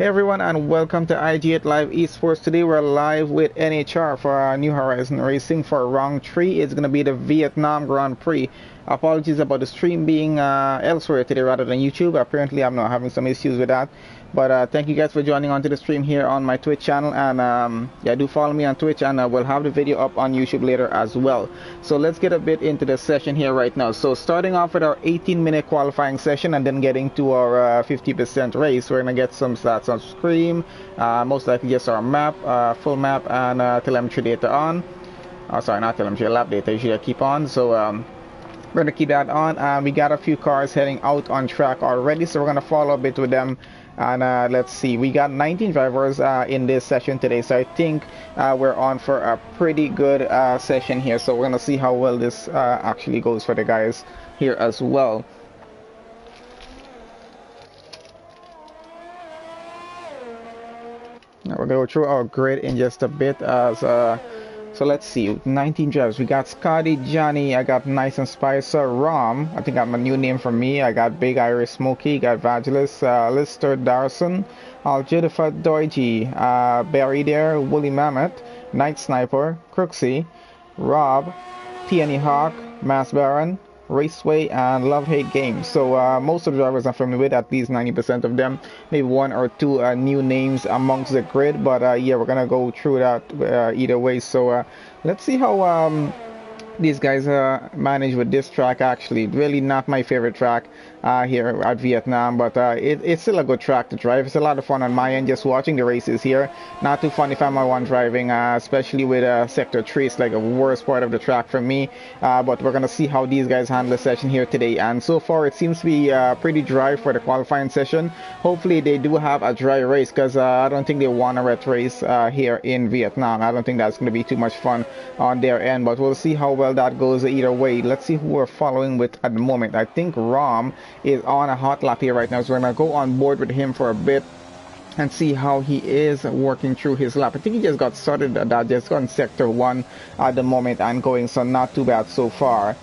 Hey everyone, and welcome to IG8Live Esports. Today we're live with NHR for our New Horizon Racing for round 3. It's going to be the Vietnam Grand Prix. Apologies about the stream being elsewhere today rather than YouTube. Apparently I'm not having some issues with that. But thank you guys for joining onto the stream here on my Twitch channel. And yeah, do follow me on Twitch, and we'll have the video up on YouTube later as well. So let's get a bit into the session here right now. So starting off with our 18-minute qualifying session and then getting to our 50% race, we're going to get some stats on screen. Most likely just our map, full map, and telemetry data on. Sorry, not telemetry, lap data. Usually I keep on. So we're going to keep that on. We got a few cars heading out on track already, so we're going to follow a bit with them. And let's see, we got 19 drivers in this session today, so I think we're on for a pretty good session here. So we're going to see how well this actually goes for the guys here as well. Now we're going to go through our grid in just a bit as so let's see, 19 drivers. We got Scotty, Johnny, I got Nice and Spicer, Rom, I think I'm a new name for me. I got Big Irish Smokey, got Vagilis, Lister, Darson, Aljudifa, Doiji, Barry there, Woolly Mammoth, Night Sniper, Crooksy, Rob, TNE Hawk, Mass Baron, Raceway, and Love Hate Games. So most of the drivers I'm familiar with, at least 90% of them. Maybe one or two new names amongst the grid, but yeah, we're gonna go through that either way. So let's see how these guys manage with this track. Actually, really not my favorite track here at Vietnam, but it's still a good track to drive. It's a lot of fun on my end just watching the races here. Not too fun if I'm the one driving, especially with Sector 3. It's like a worst part of the track for me, but we're gonna see how these guys handle the session here today. And so far it seems to be pretty dry for the qualifying session. Hopefully they do have a dry race, because I don't think they want a wet race here in Vietnam. I don't think that's going to be too much fun on their end, but we'll see how well that goes either way. Let's see who we're following with at the moment. I think Rom is on a hot lap here right now, so we're gonna go on board with him for a bit and see how he is working through his lap. I think he just got started at that, just got in sector 1 at the moment and going, so not too bad so far.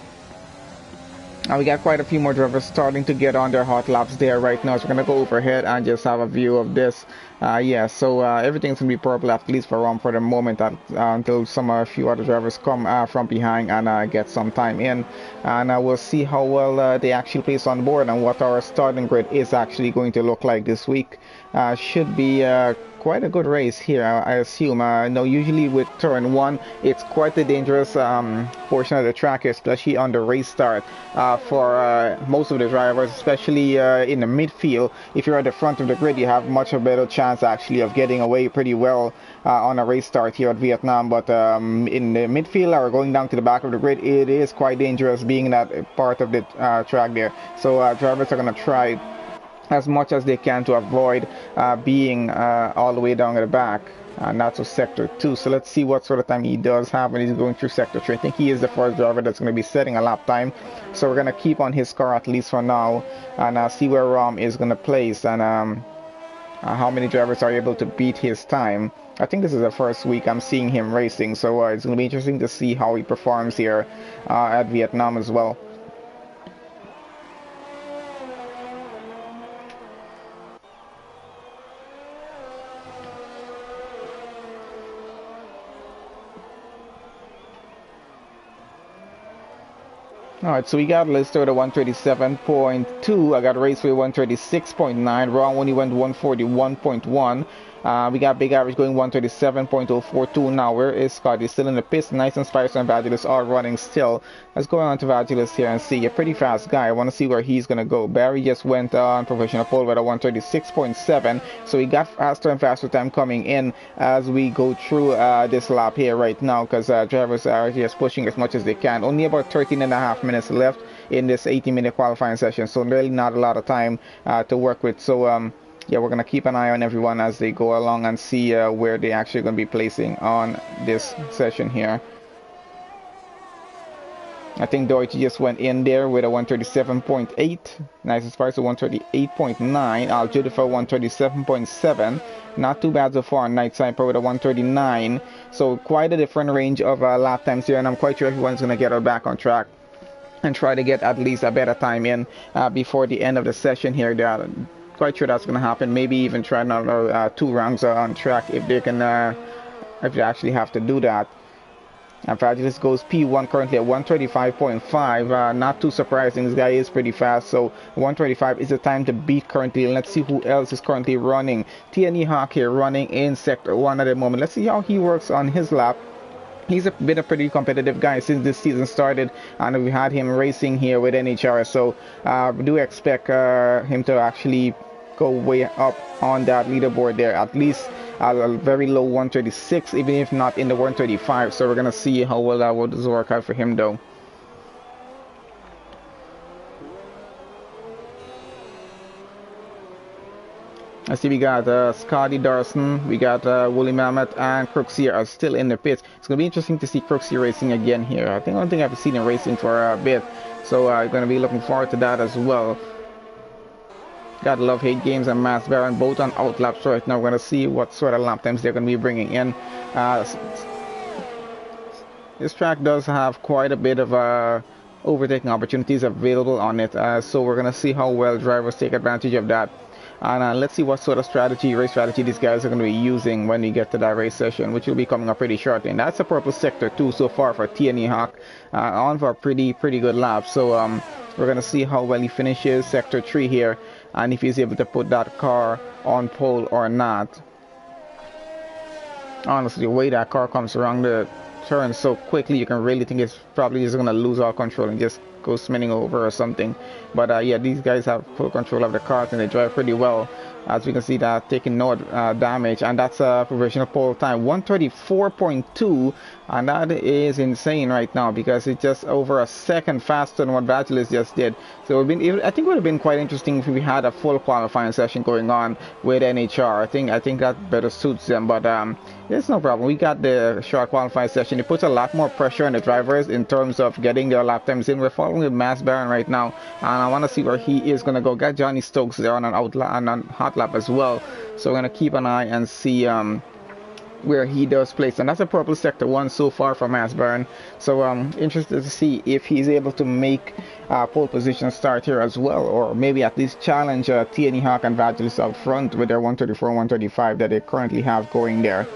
And we got quite a few more drivers starting to get on their hot laps there right now. So we're going to go overhead and just have a view of this. Yeah, so everything's going to be purple, at least for Rom for the moment, until a few other drivers come from behind and get some time in. And we'll see how well they actually place on board and what our starting grid is actually going to look like this week. Should be quite a good race here, I assume. No, usually with turn 1, it's quite a dangerous portion of the track, especially on the race start for most of the drivers, especially in the midfield. If you're at the front of the grid, you have much a better chance actually of getting away pretty well on a race start here at Vietnam. But in the midfield or going down to the back of the grid, it is quite dangerous being that part of the track there. So drivers are going to try as much as they can to avoid being all the way down at the back, not to sector 2. So let's see what sort of time he does have when he's going through sector 3. I think he is the first driver that's going to be setting a lap time, so we're going to keep on his car at least for now and see where Rom is going to place and how many drivers are able to beat his time. I think this is the first week I'm seeing him racing, so it's going to be interesting to see how he performs here at Vietnam as well. Alright, so we got Lister at 137.2. I got Raceway 136.9. Ron only went 141.1. We got Big Average going 137.042. Now, where is Scott? He's still in the pits. Nice and Spicer and Vagilis are running still. Let's go on to Vagilis here and see. A pretty fast guy. I want to see where he's going to go. Barry just went on professional pole with a 136.7. So he got faster and faster time coming in as we go through this lap here right now, because drivers are just pushing as much as they can. Only about 13.5 minutes left in this 18-minute qualifying session. So really not a lot of time to work with. So yeah, we're going to keep an eye on everyone as they go along and see where they actually going to be placing on this session here. I think Deutsche just went in there with a 137.8. Nice and Spicer 138.9. Aljudifa 137.7. Not too bad so far. Night Sniper with a 139. So quite a different range of lap times here, and I'm quite sure everyone's going to get her back on track and try to get at least a better time in before the end of the session here. quite sure that's going to happen. Maybe even try another 2 rounds on track if they can, if they actually have to do that. And Fabulous goes P1 currently at 125.5. Not too surprising. This guy is pretty fast. So 125 is the time to beat currently. And let's see who else is currently running. TNE Hawk here running in Sector 1 at the moment. Let's see how he works on his lap. He's been a pretty competitive guy since this season started, and we had him racing here with NHR. So we do expect him to actually go way up on that leaderboard there, at least a very low 136, even if not in the 135. So we're gonna see how well that would work out for him though. I see we got Scotty Darson, we got Wooly Mammoth, and Crooks here are still in the pits. It's going to be interesting to see Crooks here racing again here. I don't think I've seen him racing for a bit, so I'm going to be looking forward to that as well. Got Love Hate Games and Mass Baron both on outlaps right now. We're going to see what sort of lap times they're going to be bringing in. This track does have quite a bit of overtaking opportunities available on it, so we're going to see how well drivers take advantage of that. And let's see what sort of race strategy these guys are going to be using when we get to that race session, which will be coming up pretty shortly. And that's a purple sector 2 so far for TNE Hawk, on for a pretty good lap. So we're going to see how well he finishes sector 3 here, and if he's able to put that car on pole or not. Honestly, the way that car comes around the turn so quickly, you can really think it's probably just going to lose all control and just go spinning over or something. But yeah, these guys have full control of the cars and they drive pretty well. As we can see, that taking no damage, and that's a provisional pole time 134.2, and that is insane right now because it's just over a second faster than what Vagilis just did. So I think it would have been quite interesting if we had a full qualifying session going on with NHR. I think that better suits them, but there's no problem. We got the short qualifying session. It puts a lot more pressure on the drivers in terms of getting their lap times in. We're following with Mass Baron right now, and I want to see where he is going to go. Got Johnny Stokes there on an hot lap as well, so we're going to keep an eye and see where he does place, and that's a purple sector 1 so far for Mass Baron. So interested to see if he's able to make pole position start here as well, or maybe at least challenge TNE Hawk and Vagilis out front with their 134 135 that they currently have going there.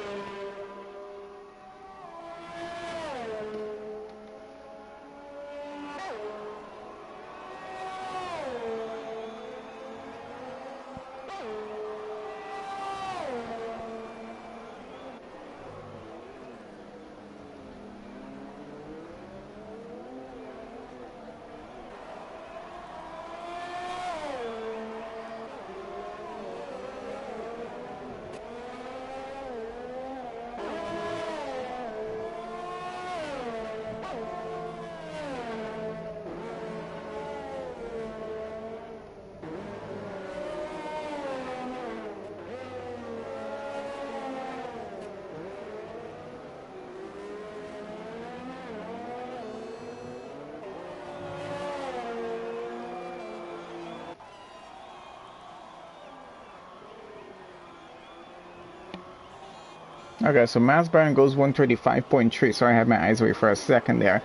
Okay, so Mass Baron goes 135.3. Sorry, I had my eyes away for a second there.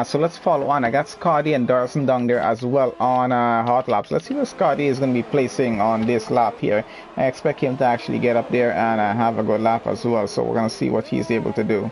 So let's follow on. I got Scotty and Darson down there as well on hot laps. Let's see what Scotty is going to be placing on this lap here. I expect him to actually get up there and have a good lap as well. So we're going to see what he's able to do.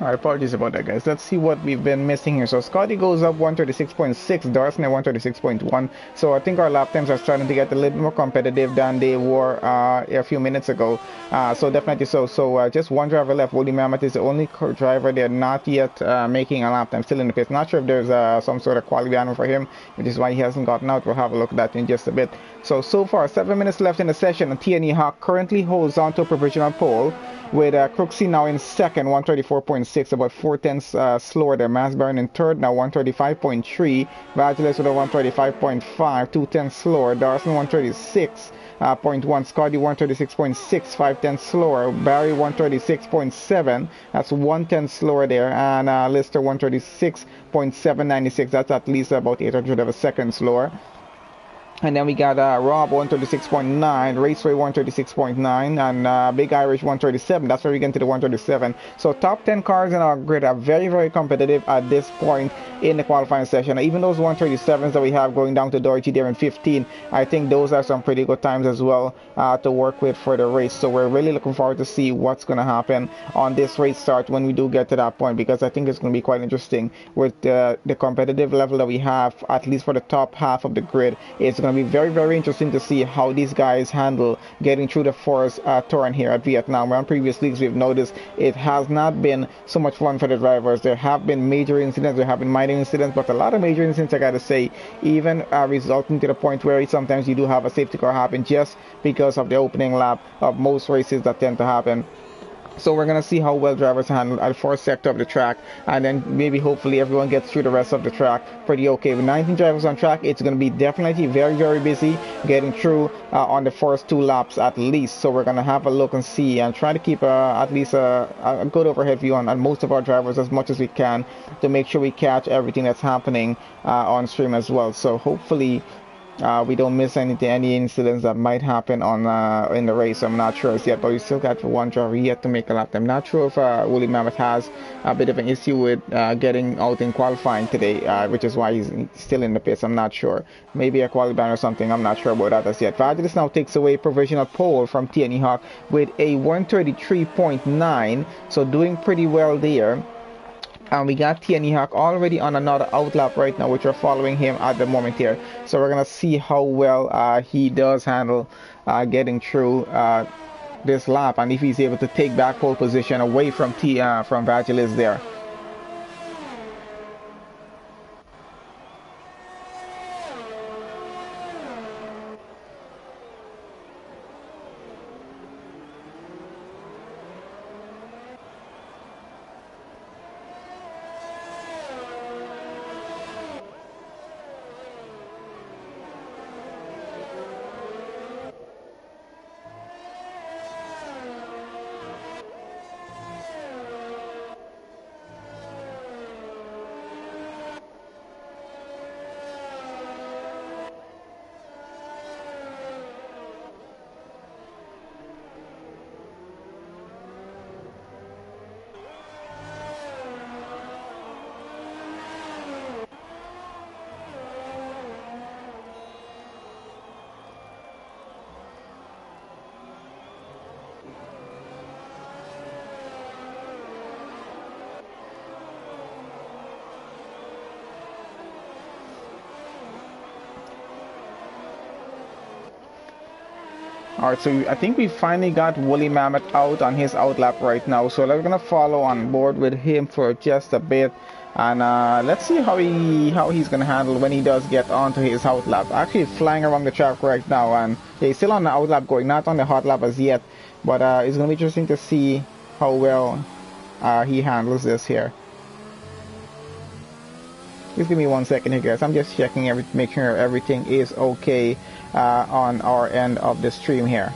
Alright, apologies about that, guys. Let's see what we've been missing here. So Scotty goes up 136.6, Darcy at 136.1. So I think our lap times are starting to get a little more competitive than they were a few minutes ago. So definitely so. So just one driver left. Woody Mammoth is the only driver there not yet making a lap time, still in the pace. Not sure if there's some sort of quality banner for him, which is why he hasn't gotten out. We'll have a look at that in just a bit. So far, 7 minutes left in the session, and TNE Hawk currently holds on to a provisional pole, with Crooksy now in second, 134.6, about 4 tenths slower there. Mass Baron in third, now 135.3. Vagilis with a 135.5, 2 tenths slower. Darson 136.1. Scotty 136.6, 5 tenths slower. Barry 136.7, that's 1 tenth slower there. And Lister 136.796, that's at least about 800 of a second slower. And then we got Rob 136.9, Raceway 136.9, and Big Irish 137. That's where we get into the 137. So top 10 cars in our grid are very, very competitive at this point in the qualifying session. Even those 137s that we have going down to Doherty there in 15, I think those are some pretty good times as well to work with for the race. So we're really looking forward to see what's going to happen on this race start when we do get to that point, because I think it's going to be quite interesting with the competitive level that we have, at least for the top half of the grid. It's going to be very, very interesting to see how these guys handle getting through the forest torrent here at Vietnam. Where on previous leagues we've noticed it has not been so much fun for the drivers. There have been major incidents, there have been minor incidents, but a lot of major incidents, I gotta say, even resulting to the point where sometimes you do have a safety car happen just because of the opening lap of most races that tend to happen. So we're going to see how well drivers handle at the first sector of the track, and then maybe hopefully everyone gets through the rest of the track pretty okay. With 19 drivers on track, it's going to be definitely very, very busy getting through on the first 2 laps at least. So we're going to have a look and see and try to keep at least a good overhead view on most of our drivers as much as we can to make sure we catch everything that's happening on stream as well. So hopefully we don't miss any incidents that might happen on in the race. I'm not sure as yet, but we still got one driver yet to make a lap. I'm not sure if Woolly Mammoth has a bit of an issue with getting out in qualifying today, which is why he's still in the pits. I'm not sure. Maybe a quality ban or something. I'm not sure about that as yet. Vagilis now takes away provisional pole from TNE Hawk with a 133.9, so doing pretty well there. And we got TNE Hawk already on another outlap right now, which we're following him at the moment here. So we're going to see how well he does handle getting through this lap, and if he's able to take back pole position away from Vagilis there. Alright, so I think we finally got Woolly Mammoth out on his outlap right now. So we're gonna follow on board with him for just a bit, and let's see how he's gonna handle when he does get onto his outlap. Actually, he's flying around the track right now, and he's still on the outlap going, not on the hot lap as yet. But it's gonna be interesting to see how well he handles this here. Just give me 1 second here, guys. I'm just checking make sure everything is okay on our end of the stream here.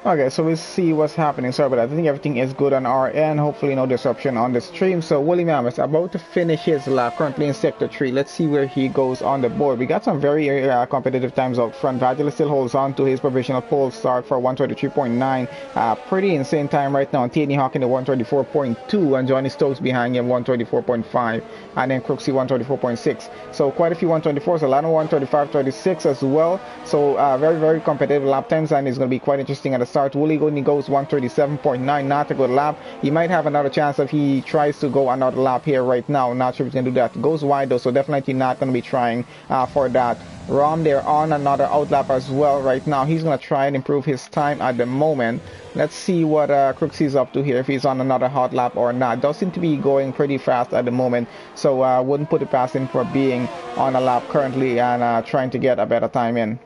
Okay, so we'll see what's happening. Sorry, but I think everything is good on our end. Hopefully, no disruption on the stream. So, Willie Mam is about to finish his lap, currently in Sector 3. Let's see where he goes on the board. We got some very competitive times out front. Vagila still holds on to his provisional pole start for 133.9. Pretty insane time right now. Tierney Hawk in the 134.2, and Johnny Stokes behind him 134.5, and then Crooksy 134.6. So, quite a few 124s, a lot of 135.36 as well. So, very, very competitive lap times, and it's going to be quite interesting at the start. Wooly only goes 137.9, not a good lap. He might have another chance if he tries to go another lap here right now. Not sure if he's going to do that. Goes wide though, so definitely not going to be trying for that. Rom there on another outlap as well right now. He's going to try and improve his time at the moment. Let's see what Crooksy's up to here, if he's on another hot lap or not. Does seem to be going pretty fast at the moment, so wouldn't put it past him for being on a lap currently and trying to get a better time in.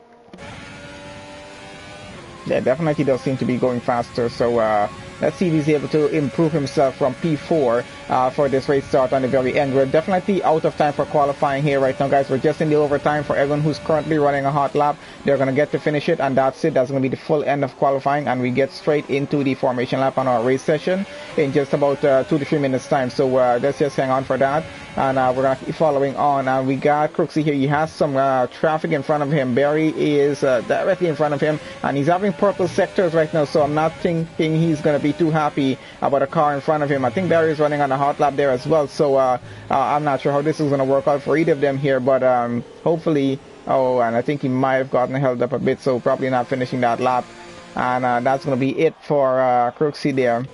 Yeah, definitely does seem to be going faster. So let's see if he's able to improve himself from P4 for this race start on the very end. We're definitely out of time for qualifying here right now, guys. We're just in the overtime. For everyone who's currently running a hot lap, they're going to get to finish it, and that's it. That's going to be the full end of qualifying, and we get straight into the formation lap on our race session in just about 2 to 3 minutes time. So let's just hang on for that, and we're going to keep following on. We got Crooksy here. He has some traffic in front of him. Barry is directly in front of him, and he's having purple sectors right now, so I'm not thinking he's going to be too happy about a car in front of him. I think Barry is running on a hot lap there as well, so I'm not sure how this is going to work out for either of them here, but hopefully. Oh, and I think he might have gotten held up a bit, so probably not finishing that lap, and that's going to be it for Crooksy there.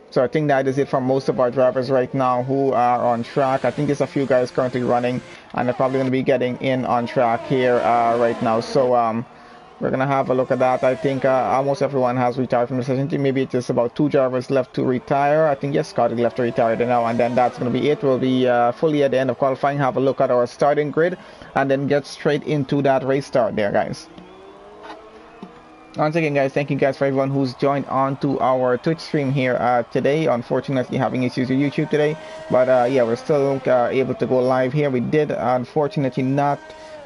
So I think that is it for most of our drivers right now who are on track. I think there's a few guys currently running, and they're probably going to be getting in on track here right now. So we're going to have a look at that. I think almost everyone has retired from the session. Maybe it's just about 2 drivers left to retire. I think, yes, Scotty left to retire now, and then that's going to be it. We'll be fully at the end of qualifying, have a look at our starting grid, and then get straight into that race start there, guys. Once again, guys, thank you guys for everyone who's joined on to our Twitch stream here today. Unfortunately, having issues with YouTube today, but yeah, we're still able to go live here. We did unfortunately not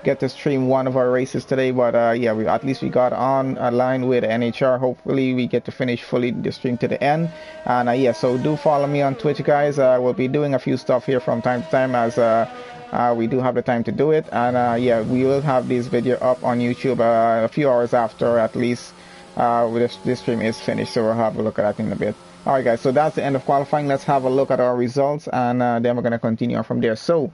get to stream one of our races today, but yeah, at least we got on a line with NHR. Hopefully we get to finish fully the stream to the end, and yeah, so do follow me on Twitch, guys. We'll be doing a few stuff here from time to time as we do have the time to do it, and yeah, we will have this video up on YouTube a few hours after at least this stream is finished, so we'll have a look at that in a bit. Alright, guys, so that's the end of qualifying. Let's have a look at our results, and then we're going to continue on from there. So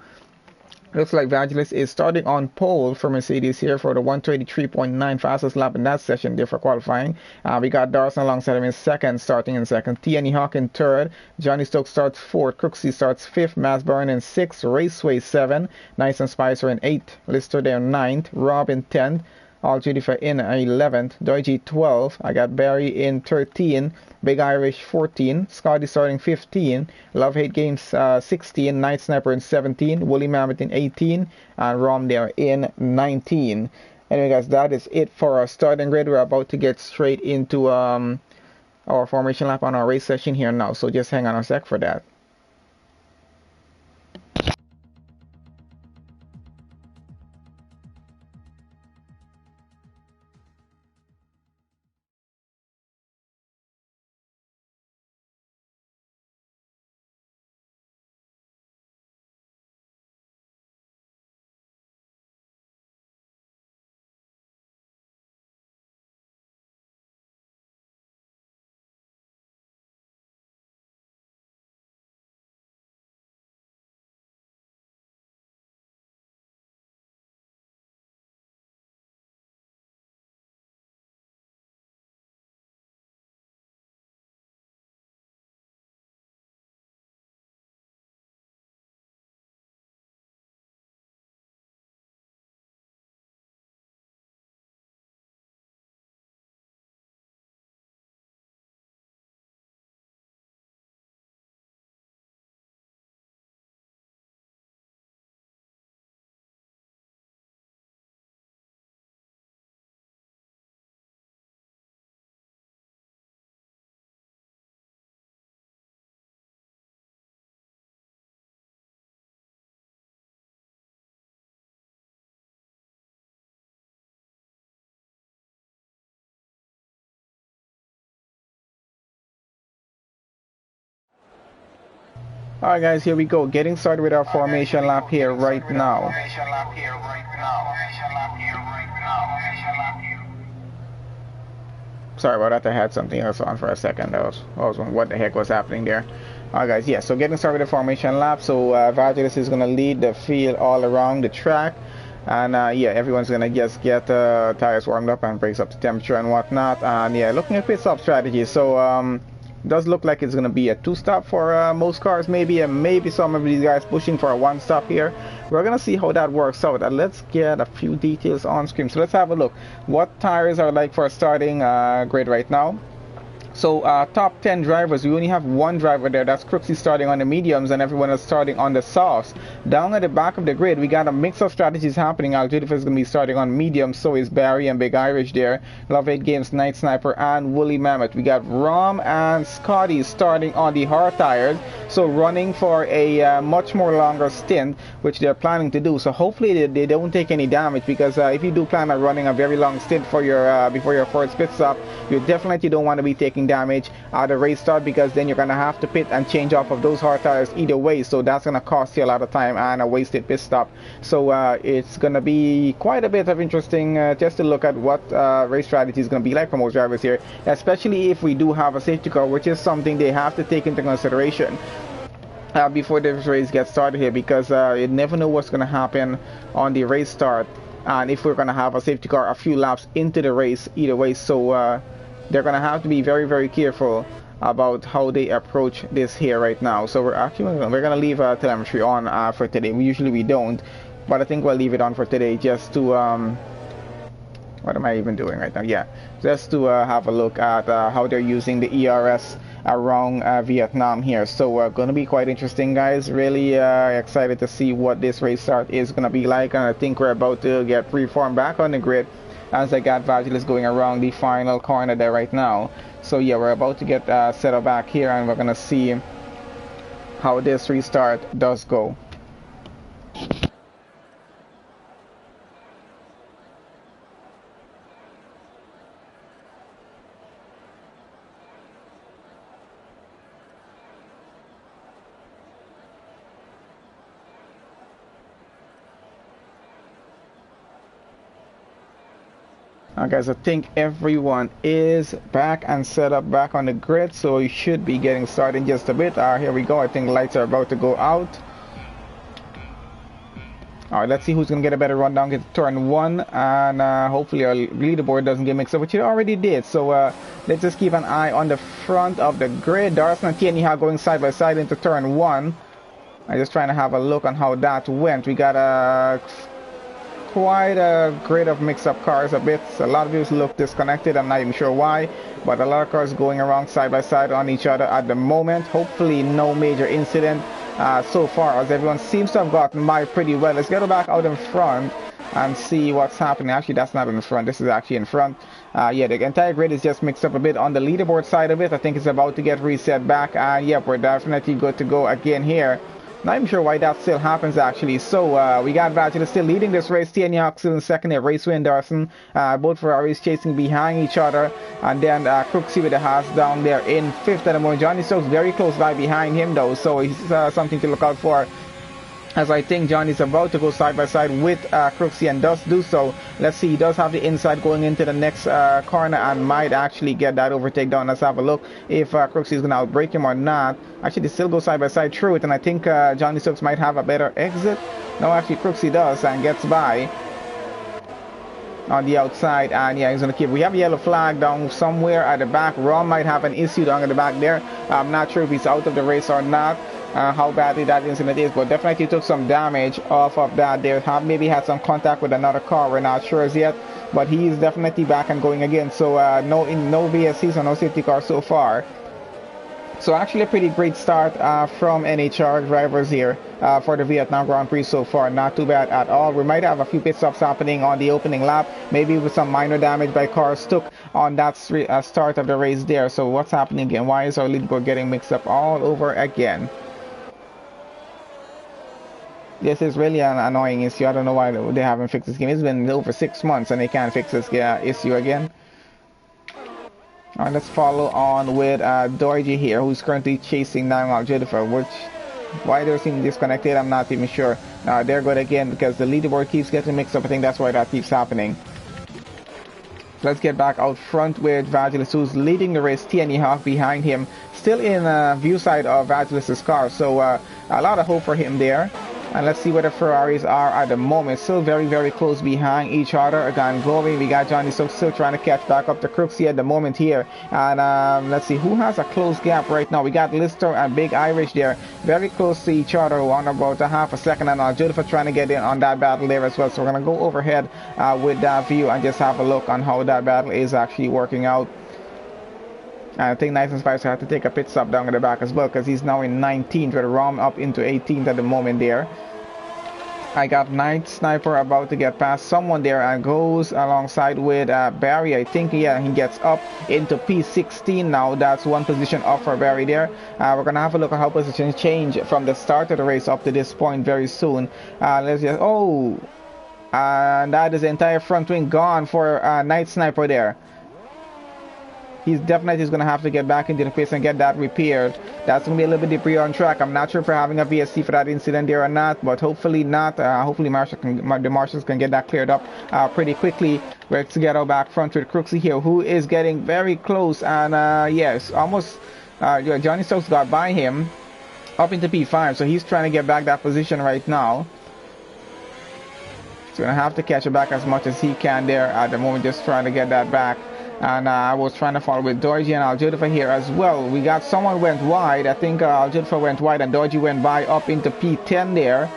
looks like Vangelis is starting on pole for Mercedes here for the 123.9 fastest lap in that session there for qualifying. We got Darson alongside him in second, starting in second. Tierney Hawk in third. Johnny Stokes starts fourth. Crooksy starts fifth. Masburn in sixth. Raceway 7. Nice and Spicer in 8th. Lister there 9th. Rob in 10th. All Judifer in 11th. Doigi 12. I got Barry in 13. Big Irish 14. Scotty starting 15. Love Hate Games 16. Night Sniper in 17. Woolly Mammoth in 18. And Rom there in 19. Anyway, guys, that is it for our starting grid. We're about to get straight into our formation lap on our race session here now. So just hang on a sec for that. Alright guys, here we go. Getting started with our formation lap here right now. Sorry about that, I had something else on for a second. I was wondering what the heck was happening there. Alright guys, yeah, so getting started with the formation lap. So Vangelis is going to lead the field all around the track. And yeah, everyone's going to just get tires warmed up and brings up the temperature and whatnot. And yeah, looking at pit stop strategy. So does look like it's going to be a two-stop for most cars, maybe, and maybe some of these guys pushing for a one-stop here. We're going to see how that works out. Let's get a few details on screen. So let's have a look. What tires are like for a starting grid right now? So top 10 drivers, we only have one driver there. That's Crooksy starting on the mediums, and everyone is starting on the softs. Down at the back of the grid, we got a mix of strategies happening. Al-Judif is going to be starting on mediums, so is Barry and Big Irish there. Love 8 Games, Night Sniper, and Woolly Mammoth. We got Rom and Scotty starting on the hard tires, so running for a much more longer stint, which they're planning to do. So hopefully they don't take any damage, because if you do plan on running a very long stint for your before your first pit stop, you definitely don't want to be taking damage at the race start, because then you're going to have to pit and change off of those hard tires either way, so that's going to cost you a lot of time and a wasted pit stop. So it's going to be quite a bit of interesting just to look at what race strategy is going to be like for most drivers here, especially if we do have a safety car, which is something they have to take into consideration before this race gets started here, because you never know what's going to happen on the race start, and if we're going to have a safety car a few laps into the race either way. So they're going to have to be very, very careful about how they approach this here right now. So we're going to leave telemetry on for today. Usually we don't, but I think we'll leave it on for today just to what am I even doing right now? Yeah, just to have a look at how they're using the ERS around Vietnam here. So going to be quite interesting, guys. Really excited to see what this race start is going to be like, and I think we're about to get Freeform back on the grid, as I got Vangelis going around the final corner there right now. So yeah, we're about to get set up back here, and we're gonna see how this restart does go. Guys, I think everyone is back and set up back on the grid, so we should be getting started in just a bit. Here we go. I think lights are about to go out. Alright, let's see who's going to get a better run down, get to turn 1, and hopefully our leaderboard doesn't get mixed up, which it already did. So let's just keep an eye on the front of the grid. Darcy and Tianyha going side by side into turn 1. I'm just trying to have a look on how that went. We got quite a grid of mix-up cars a bit. A lot of these look disconnected. I'm not even sure why, but a lot of cars going around side by side on each other at the moment. Hopefully no major incident so far, as everyone seems to have gotten by pretty well. Let's get back out in front and see what's happening. Actually, that's not in front, this is actually in front. Yeah, the entire grid is just mixed up a bit on the leaderboard side of it. I think it's about to get reset back, and yep, we're definitely good to go again here. Not even sure why that still happens, actually. So we got Vangelis still leading this race. Tianyha still in second here. Race win Darson. Both Ferraris chasing behind each other. And then Crooksy with the Haas down there in fifth at the moment. Johnny Stokes very close by behind him, though. So he's something to look out for, as I think Johnny's about to go side by side with Crooksy and does do so. Let's see, he does have the inside going into the next corner and might actually get that overtake down. Let's have a look if Crooksy is going to outbrake him or not. Actually, they still go side by side through it, and I think Johnny Stokes might have a better exit. No, actually Crooksy does and gets by on the outside, and yeah, he's going to keep. We have a yellow flag down somewhere at the back. Ron might have an issue down at the back there. I'm not sure if he's out of the race or not. How badly that incident is, but definitely took some damage off of that there. Maybe had some contact with another car, we're not sure as yet, but he is definitely back and going again. So no VSCs or no safety car so far. So actually a pretty great start from NHR drivers here for the Vietnam Grand Prix so far. Not too bad at all. We might have a few pit stops happening on the opening lap, maybe with some minor damage by cars took on that start of the race there. So what's happening again? Why is our leaderboard getting mixed up all over again? This is really an annoying issue. I don't know why they haven't fixed this game. It's been over 6 months and they can't fix this issue again. Alright, let's follow on with Dorji here, who's currently chasing down Jennifer, which Why they're seeming disconnected, I'm not even sure. They're good again because the leaderboard keeps getting mixed up. I think that's why that keeps happening. Let's get back out front with Vagilis, who's leading the race. TNE Hawk behind him, still in view side of Vagilis' car. So a lot of hope for him there. And let's see where the Ferraris are at the moment. Still very, very close behind each other. Again, going. We got Johnny Stokes still trying to catch back up to Crooksy at the moment here. And let's see who has a close gap right now. We got Lister and Big Irish there. Very close to each other on about a half a second. And Judith trying to get in on that battle there as well. So we're going to go overhead with that view and just have a look on how that battle is actually working out. I think Nice and Spicer have to take a pit stop down at the back as well because he's now in 19th with Rom up into 18th at the moment there. I got Night Sniper about to get past someone there and goes alongside with Barry. I think, yeah, he gets up into P16 now. That's one position up for Barry there. We're going to have a look at how positions change from the start of the race up to this point very soon. Let's just, and that is the entire front wing gone for Night Sniper there. He's definitely going to have to get back into the pace and get that repaired. That's going to be a little bit debris on track. I'm not sure if we're having a VSC for that incident there or not, but hopefully not. Hopefully the marshals can get that cleared up pretty quickly. Let's get our back front with Crooksy here, who is getting very close. And yes, almost Johnny Stokes got by him up into P5, so he's trying to get back that position right now. He's going to have to catch it back as much as he can there at the moment, just trying to get that back. And I was trying to follow with Dorji and Aljudifa here as well. We got someone went wide. I think Aljudifa went wide and Dorji went by up into P10 there.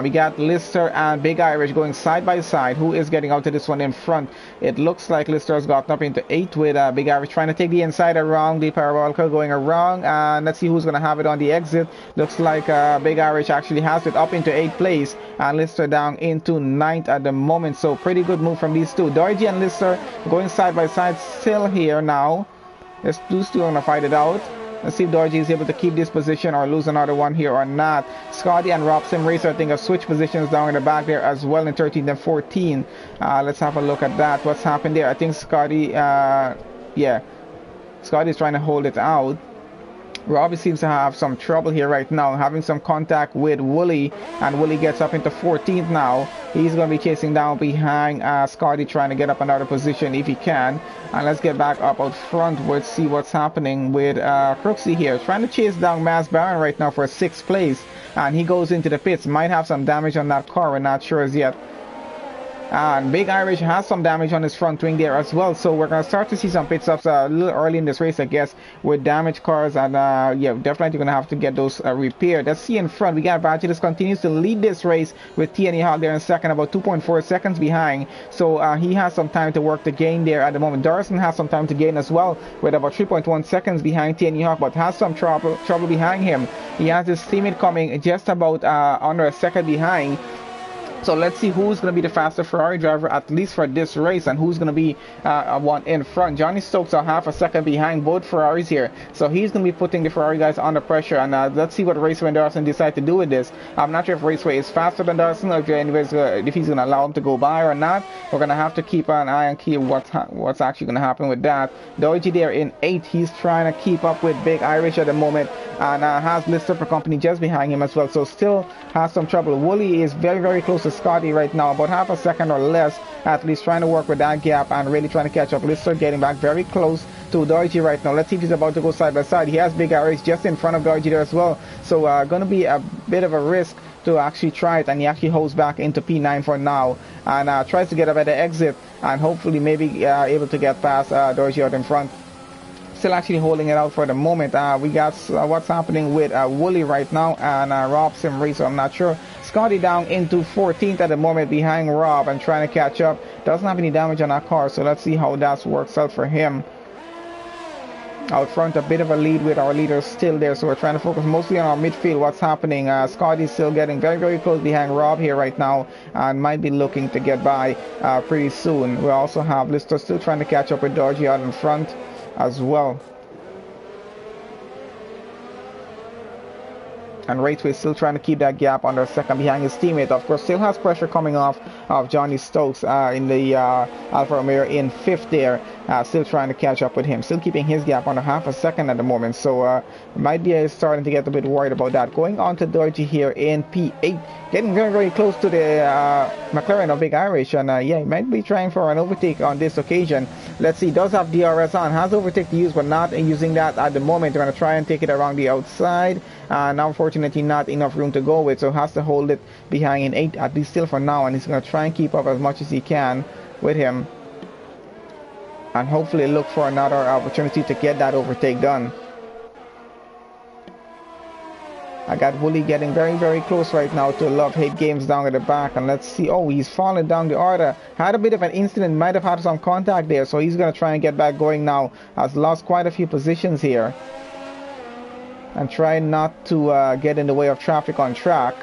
We got Lister and Big Irish going side by side. Who is getting out to this one in front? It looks like Lister has gotten up into 8 with Big Irish trying to take the inside around the Parabolica going around. And let's see who's going to have it on the exit. Looks like Big Irish actually has it up into 8th place. And Lister down into 9th at the moment. So pretty good move from these two. Dorji and Lister going side by side still here now. Those two are going to fight it out. Let's see if Dorji is able to keep this position or lose another one here or not. Scotty and Rob Sim Racer, I think, have switched positions down in the back there as well in 13th and 14th. Let's have a look at that. What's happened there? I think Scotty, Scotty is trying to hold it out. Robbie seems to have some trouble here right now, having some contact with Wooly, and Wooly gets up into 14th now. He's going to be chasing down behind Scotty, trying to get up another position if he can. And let's get back up out front. Let's see what's happening with Crooksy here, trying to chase down Mass Baron right now for 6th place. And he goes into the pits, might have some damage on that car, we're not sure as yet. And Big Irish has some damage on his front wing there as well. So we're going to start to see some pit stops a little early in this race, I guess, with damaged cars. And yeah, definitely going to have to get those repaired. Let's see in front. We got Vagilis continues to lead this race with TNE Hawk there in second, about 2.4 seconds behind. So he has some time to work to gain there at the moment. Darson has some time to gain as well with about 3.1 seconds behind TNE Hawk, but has some trouble behind him. He has his teammate coming just about under a second behind. So let's see who's going to be the faster Ferrari driver, at least for this race, and who's going to be one in front. Johnny Stokes are half a second behind both Ferraris here. So he's going to be putting the Ferrari guys under pressure. And let's see what Raceway and Darson decide to do with this. I'm not sure if Raceway is faster than Darson, or if he's going to allow him to go by or not. We're going to have to keep an eye on what's actually going to happen with that. Doji there in 8th. He's trying to keep up with Big Irish at the moment. And has Lister for company just behind him as well. So still has some trouble. Wooly is very, very close to Scotty right now, about half a second or less, at least trying to work with that gap and really trying to catch up. Lister getting back very close to Dorji right now. Let's see if he's about to go side by side. He has Big Irish just in front of Dorji there as well. So going to be a bit of a risk to actually try it, and he actually holds back into P9 for now and tries to get a better exit and hopefully maybe able to get past Dorji out in front. Still actually holding it out for the moment. We got what's happening with Wooly right now and Rob Sim Racer. I'm not sure. Scotty down into 14th at the moment behind Rob and trying to catch up. Doesn't have any damage on our car, so let's see how that works out for him. Out front, a bit of a lead with our leaders still there, so we're trying to focus mostly on our midfield. What's happening? Scotty's still getting very, very close behind Rob here right now and might be looking to get by pretty soon. We also have Lister still trying to catch up with Dorji out in front as well. And Raceway still trying to keep that gap under second behind his teammate. Of course, still has pressure coming off of Johnny Stokes in the Alfa Romeo in fifth there. Still trying to catch up with him. Still keeping his gap under half a second at the moment. So might be starting to get a bit worried about that. Going on to Doherty here in P8. Getting very, very close to the McLaren of Big Irish. And yeah, he might be trying for an overtake on this occasion. Let's see. Does have DRS on. Has overtake to use, but not using that at the moment. They're going to try and take it around the outside. And unfortunately not enough room to go with, so has to hold it behind in 8 at least still for now, and he's going to try and keep up as much as he can with him and hopefully look for another opportunity to get that overtake done. I got Wooly getting very, very close right now to Love-Hate Games down at the back, and let's see. Oh, he's fallen down the order. Had a bit of an incident, might have had some contact there, so he's going to try and get back going now. Has lost quite a few positions here. And try not to get in the way of traffic on track.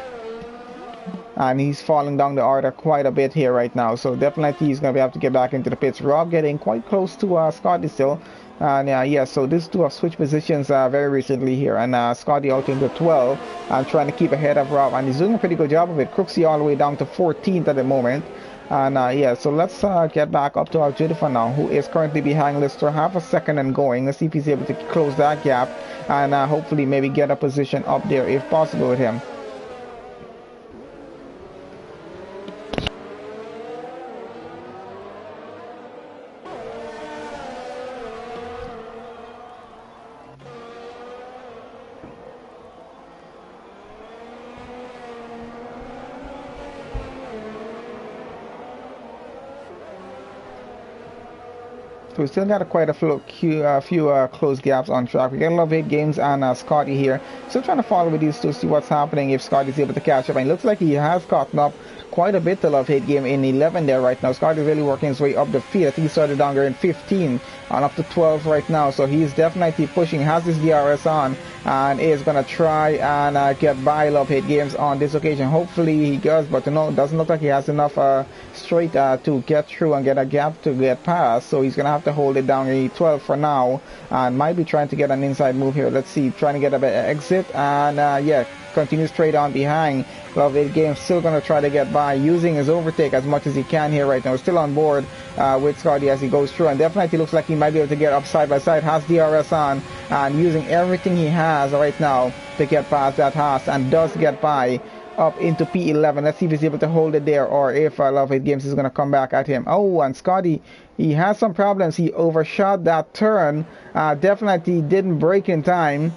And he's falling down the order quite a bit here right now. So definitely he's going to have to get back into the pits. Rob getting quite close to Scotty still. And yeah, so these two have switched positions very recently here. And Scotty out into 12 and trying to keep ahead of Rob. And he's doing a pretty good job of it. Crooksy all the way down to 14th at the moment. And yeah, so let's get back up to our Jennifer now, who is currently behind Lister, half a second and going. Let's see if he's able to close that gap and hopefully maybe get a position up there if possible with him. So we still got quite a few close gaps on track. We got a lot of 8 games and Scotty here. Still trying to follow with these two, see what's happening if Scotty's able to catch up. And it looks like he has caught up quite a bit to Love-Hate Game in 11 there right now. Scotty's really working his way up the field. I think he started down there in 15 and up to 12 right now. So he's definitely pushing, has his DRS on, and is going to try and get by Love-Hate Games on this occasion. Hopefully he does, but no, it doesn't look like he has enough straight to get through and get a gap to get past. So he's going to have to hold it down in 12 for now and might be trying to get an inside move here. Let's see, trying to get a bit exit and yeah, continue straight on behind. Love-Hate Games still going to try to get by using his overtake as much as he can here right now. Still on board with Scotty as he goes through, and definitely looks like he might be able to get up side by side. Has DRS on and using everything he has right now to get past that Haas, and does get by up into P11. Let's see if he's able to hold it there or if Love-Hate Games is going to come back at him. Oh, and Scotty, he has some problems. He overshot that turn. Definitely didn't brake in time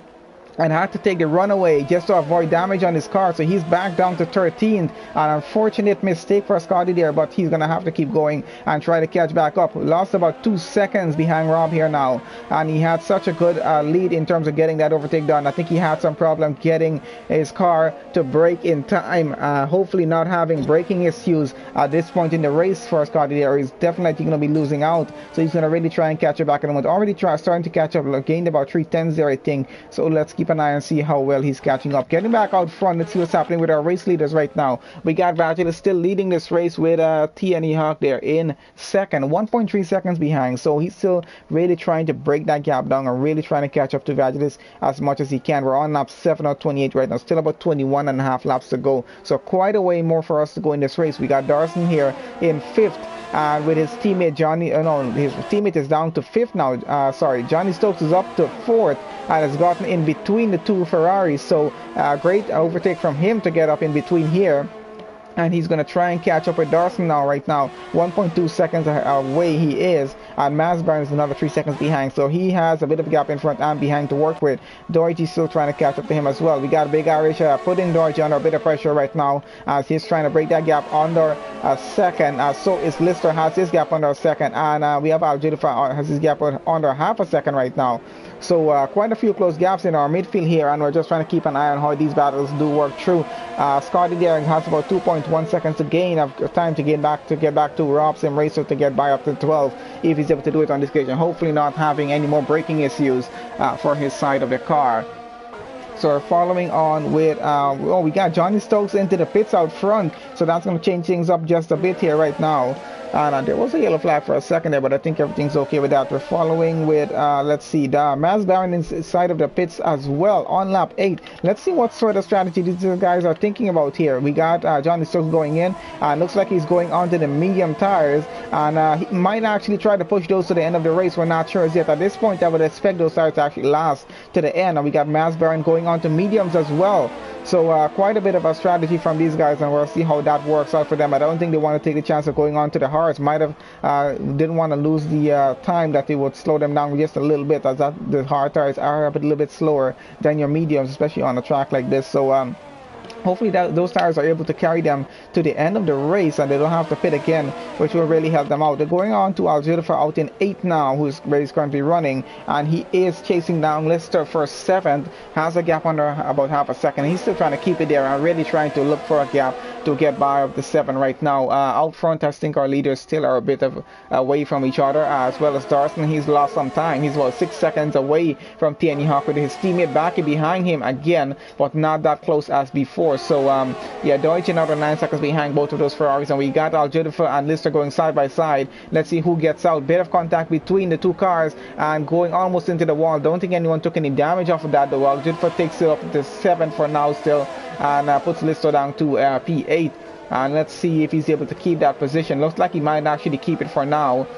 and had to take the runaway just to avoid damage on his car, so he's back down to 13th. An unfortunate mistake for Scotty there, but he's gonna have to keep going and try to catch back up. Lost about 2 seconds behind Rob here now, and he had such a good lead in terms of getting that overtake done. I think he had some problem getting his car to brake in time. Hopefully not having braking issues at this point in the race for Scotty there. He's definitely going to be losing out, so he's going to really try and catch it back at the moment. Already starting to catch up, gained about 3 tenths there I think, so let's keep an eye and see how well he's catching up. Getting back out front, let's see what's happening with our race leaders right now. We got Vagilis still leading this race with TNE Hawk there in second, 1.3 seconds behind, so he's still really trying to break that gap down and really trying to catch up to Vagilis as much as he can. We're on lap 7 or 28 right now, still about 21 and a half laps to go, so quite a way more for us to go in this race. We got Darson here in 5th, and with his teammate Johnny, his teammate is down to 5th now. Johnny Stokes is up to 4th and has gotten in between the two Ferraris, so great overtake from him to get up in between here. And he's going to try and catch up with Darson now right now. 1.2 seconds away he is, and Masburn is another 3 seconds behind, so he has a bit of a gap in front and behind to work with. Doherty's still trying to catch up to him as well. We got Big Irish putting Doherty under a bit of pressure right now as he's trying to break that gap under a second. So is Lister, has his gap under a second, and we have Al Judifa has his gap under half a second right now. So quite a few close gaps in our midfield here, and we're just trying to keep an eye on how these battles do work through. Scotty there has about 2.1 seconds to gain of time to get back to Robson Racer to get by up to 12 if he's able to do it on this occasion. Hopefully not having any more braking issues for his side of the car. So we're following on with, we got Johnny Stokes into the pits out front, so that's going to change things up just a bit here right now. And there was a yellow flag for a second there, but I think everything's okay with that. We're following with, let's see, the Maz Baron inside of the pits as well on lap 8. Let's see what sort of strategy these guys are thinking about here. We got Johnny Stokes going in. Looks like he's going onto the medium tires, and he might actually try to push those to the end of the race. We're not sure as yet. At this point, I would expect those tires to actually last to the end. And we got Maz Baron going on to mediums as well. So quite a bit of a strategy from these guys, and we'll see how that works out for them. I don't think they want to take the chance of going on to the hards. Might have didn't want to lose the time that they would slow them down just a little bit, as the hard tires are a little bit slower than your mediums, especially on a track like this. So hopefully those tires are able to carry them to the end of the race, and they don't have to pit again, which will really help them out. They're going on to Aljudifer out in 8th now, who's currently running, and he is chasing down Lister for 7th. Has a gap under about half a second. He's still trying to keep it there and really trying to look for a gap to get by of the 7 right now. Out front, I think our leaders still are a bit of away from each other, as well as Darson. He's lost some time. He's about 6 seconds away from TNE Hawk, with his teammate back behind him again, but not that close as before. So yeah, Deutsch another 9 seconds behind both of those Ferraris, and we got Aljudifer and Lister going side by side. Let's see who gets out. Bit of contact between the two cars and going almost into the wall. Don't think anyone took any damage off of that though. Aljudifer takes it up to 7 for now still, and puts Lister down to P8. And let's see if he's able to keep that position. Looks like he might actually keep it for now.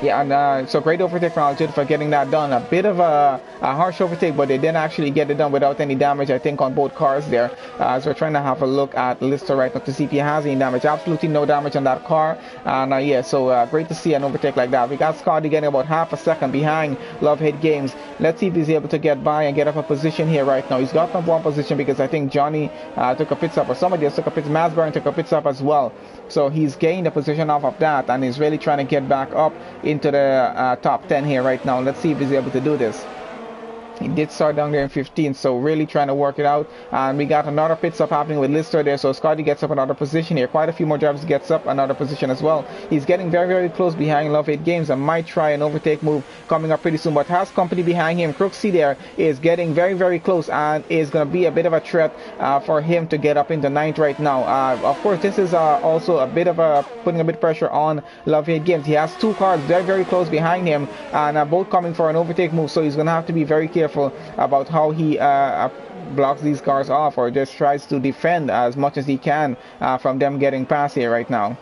Yeah, and so great overtake from Aljid for getting that done. A bit of a harsh overtake, but they didn't actually get it done without any damage, I think, on both cars there. So we're trying to have a look at Lister right now to see if he has any damage. Absolutely no damage on that car. And yeah, so great to see an overtake like that. We got Scotty getting about half a second behind Love Hate Games. Let's see if he's able to get by and get up a position here right now. He's got up one position because I think Johnny took a pit stop, or somebody else took a pit. Masburn took a pit stop as well. So he's gained a position off of that, and he's really trying to get back up into the top 10 here right now. Let's see if he's able to do this. He did start down there in 15, so really trying to work it out. And we got another pit stop happening with Lister there, so Scotty gets up another position here. Quite a few more drivers gets up another position as well. He's getting very, very close behind Love 8 Games and might try an overtake move coming up pretty soon, but has company behind him. Crooksy there is getting very, very close and is going to be a bit of a threat for him to get up into 9th right now. Of course, this is also a bit of putting a bit of pressure on Love 8 Games. He has two cars very, very close behind him, and both coming for an overtake move, so he's going to have to be very careful about how he blocks these cars off, or just tries to defend as much as he can from them getting past here right now.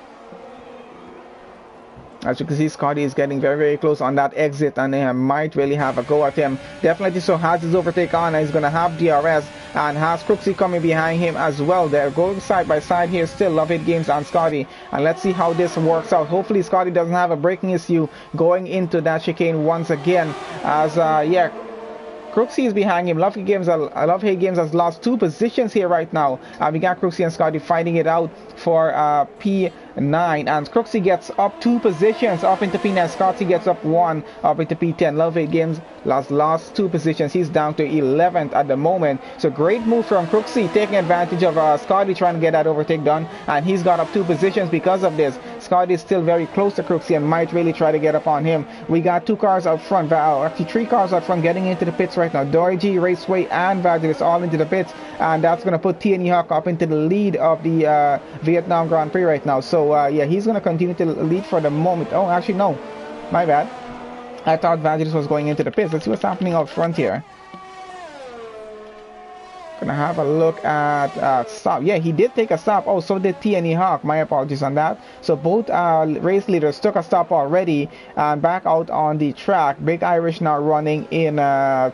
As you can see, Scotty is getting very, very close on that exit, and they might really have a go at him. Definitely so has his overtake on, and he's going to have DRS, and has Crooksy coming behind him as well. They're going side by side here still, Love It Games and Scotty, and let's see how this works out. Hopefully Scotty doesn't have a braking issue going into that chicane once again, as yeah, Crooksy is behind him. Love Hate Games has lost 2 positions here right now. We got Crooksy and Scotty fighting it out for P9, and Crooksy gets up 2 positions up into P9. Scotty gets up 1 up into P10. Love Hate Games lost 2 positions. He's down to 11th at the moment. So great move from Crooksy, taking advantage of Scotty trying to get that overtake done, and he's got up 2 positions because of this. Scotty is still very close to Crooksy and might really try to get up on him. We got 2 cars out front, actually 3 cars out front getting into the pits right now. Doigi, Raceway, and Vagilis all into the pits, and that's going to put TNE Hawk up into the lead of the Vietnam Grand Prix right now. So yeah, he's going to continue to lead for the moment. Oh, actually no, my bad. I thought Vagilis was going into the pits. Let's see what's happening out front here. Gonna have a look at stop. Yeah, he did take a stop. Oh, so did TNE Hawk. My apologies on that. So both race leaders took a stop already and back out on the track. Big Irish now running in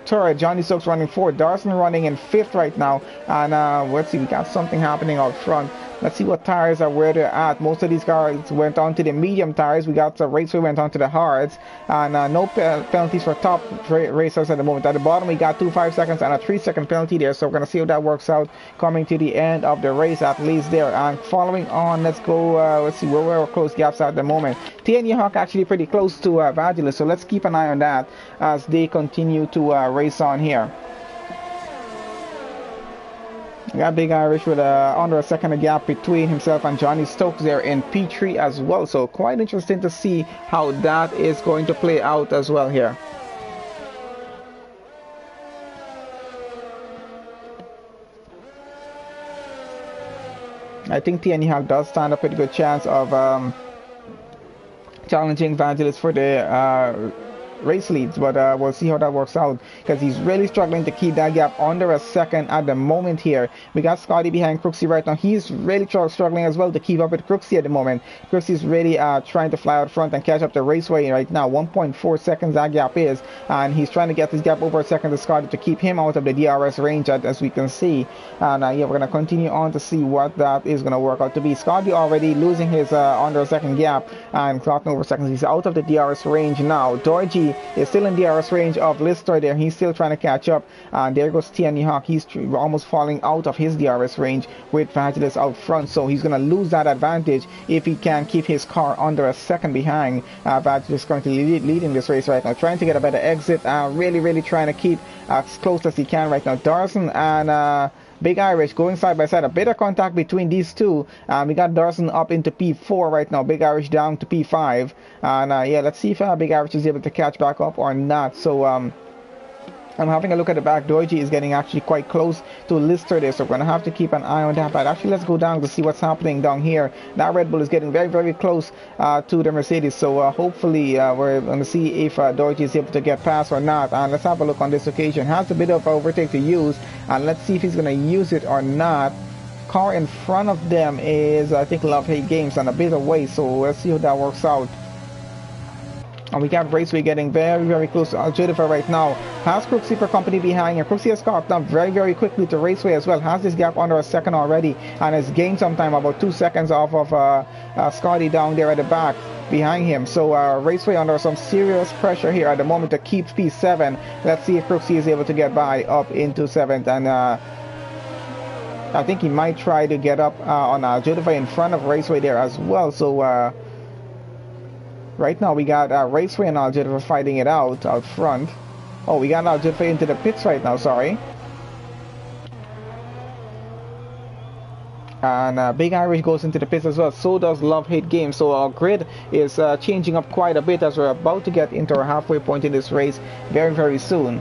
third. Johnny Stokes running 4th. Darson running in 5th right now. And let's see, we got something happening out front. Let's see what tires are where they're at. Most of these cars went on to the medium tires. We got the Raceway went on to the hards, and no penalties for top racers at the moment. At the bottom we got 2 5-second and a 3-second penalty there, so we're gonna see how that works out coming to the end of the race, at least there. And following on, let's go, let's see where our close gaps are at the moment. TNE Hawk actually pretty close to Vagilis, so let's keep an eye on that as they continue to race on here. Got Big Irish with under a second gap between himself and Johnny Stokes there in P3 as well. So quite interesting to see how that is going to play out as well here. I think TNE Hawk does stand a pretty good chance of challenging Vangelis for the race leads, but we'll see how that works out because he's really struggling to keep that gap under a second at the moment here. We got Scotty behind Crooksy right now. He's really struggling as well to keep up with Crooksy at the moment. Crooksy's really trying to fly out front and catch up the Raceway right now. 1.4 seconds that gap is, and he's trying to get this gap over a second to Scotty to keep him out of the DRS range as we can see. And yeah, we're going to continue on to see what that is going to work out to be. Scotty already losing his under a second gap and clocking over seconds. He's out of the DRS range now. Dorji is still in DRS range of Lister there. He's still trying to catch up. And there goes Tierney Hawk. He's almost falling out of his DRS range with Vangelis out front. So he's going to lose that advantage if he can keep his car under a second behind. Vangelis currently leading this race right now. Trying to get a better exit. Really trying to keep as close as he can right now. Darson and Big Irish going side by side. A bit of contact between these two. We got Darson up into P4 right now. Big Irish down to P5. And yeah, let's see if Big Irish is able to catch back up or not. So I'm having a look at the back. Doji is getting actually quite close to Lister there, so we're going to have to keep an eye on that. But actually, let's go down to see what's happening down here. That Red Bull is getting very close to the Mercedes, so hopefully we're going to see if Doji is able to get past or not. And let's have a look on this occasion. Has a bit of overtake to use, and let's see if he's going to use it or not. Car in front of them is, I think, Love Hate Games and a bit away, so let's see how that works out. And we got Raceway getting very close to Aljudifa right now. Has Crooksy for company behind him. Crooksy has caught up very quickly to Raceway as well. Has this gap under a second already and has gained some time, about 2 seconds off of Scotty down there at the back behind him. So Raceway under some serious pressure here at the moment to keep P7. Let's see if Crooksy is able to get by up into 7th. And I think he might try to get up on Aljudifa in front of Raceway there as well. So right now we got Raceway and Aljudifa fighting it out front. Oh, we got Aljudifa into the pits right now, sorry. And Big Irish goes into the pits as well. So does Love Hate Games. So our grid is changing up quite a bit as we're about to get into our halfway point in this race very soon.